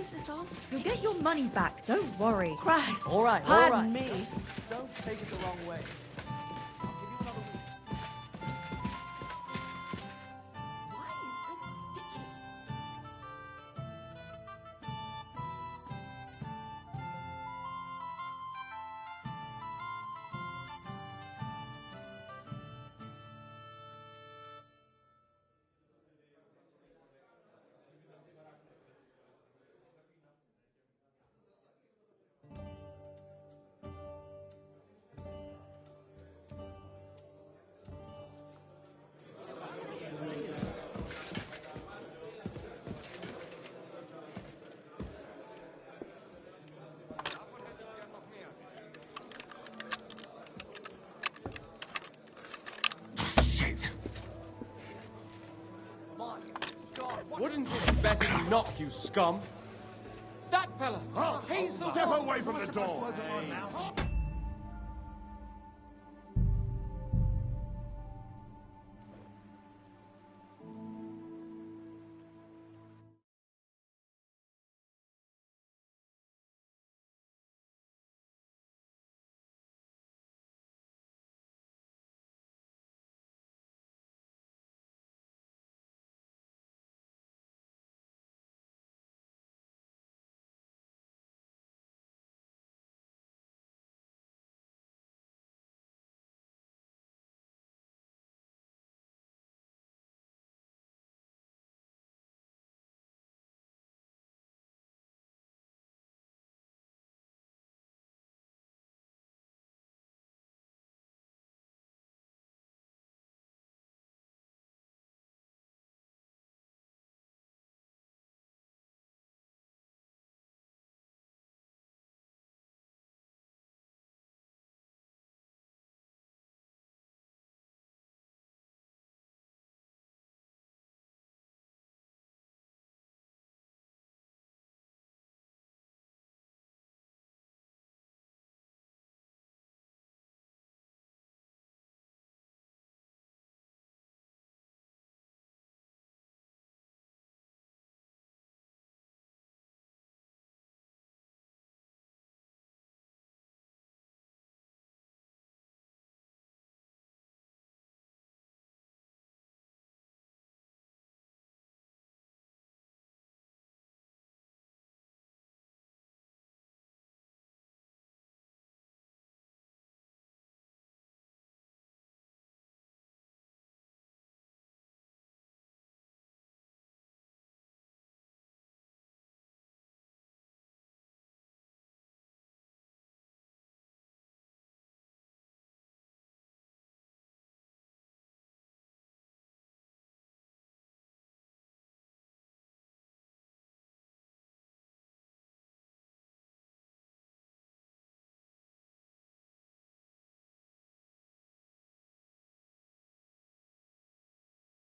is this all You'll get your money back, don't worry. Christ. All right, all Pardon right. me. Don't take it the wrong way. Why is this sticky? Wouldn't it better knock, you scum? That fella! He's the Step one! away from the door!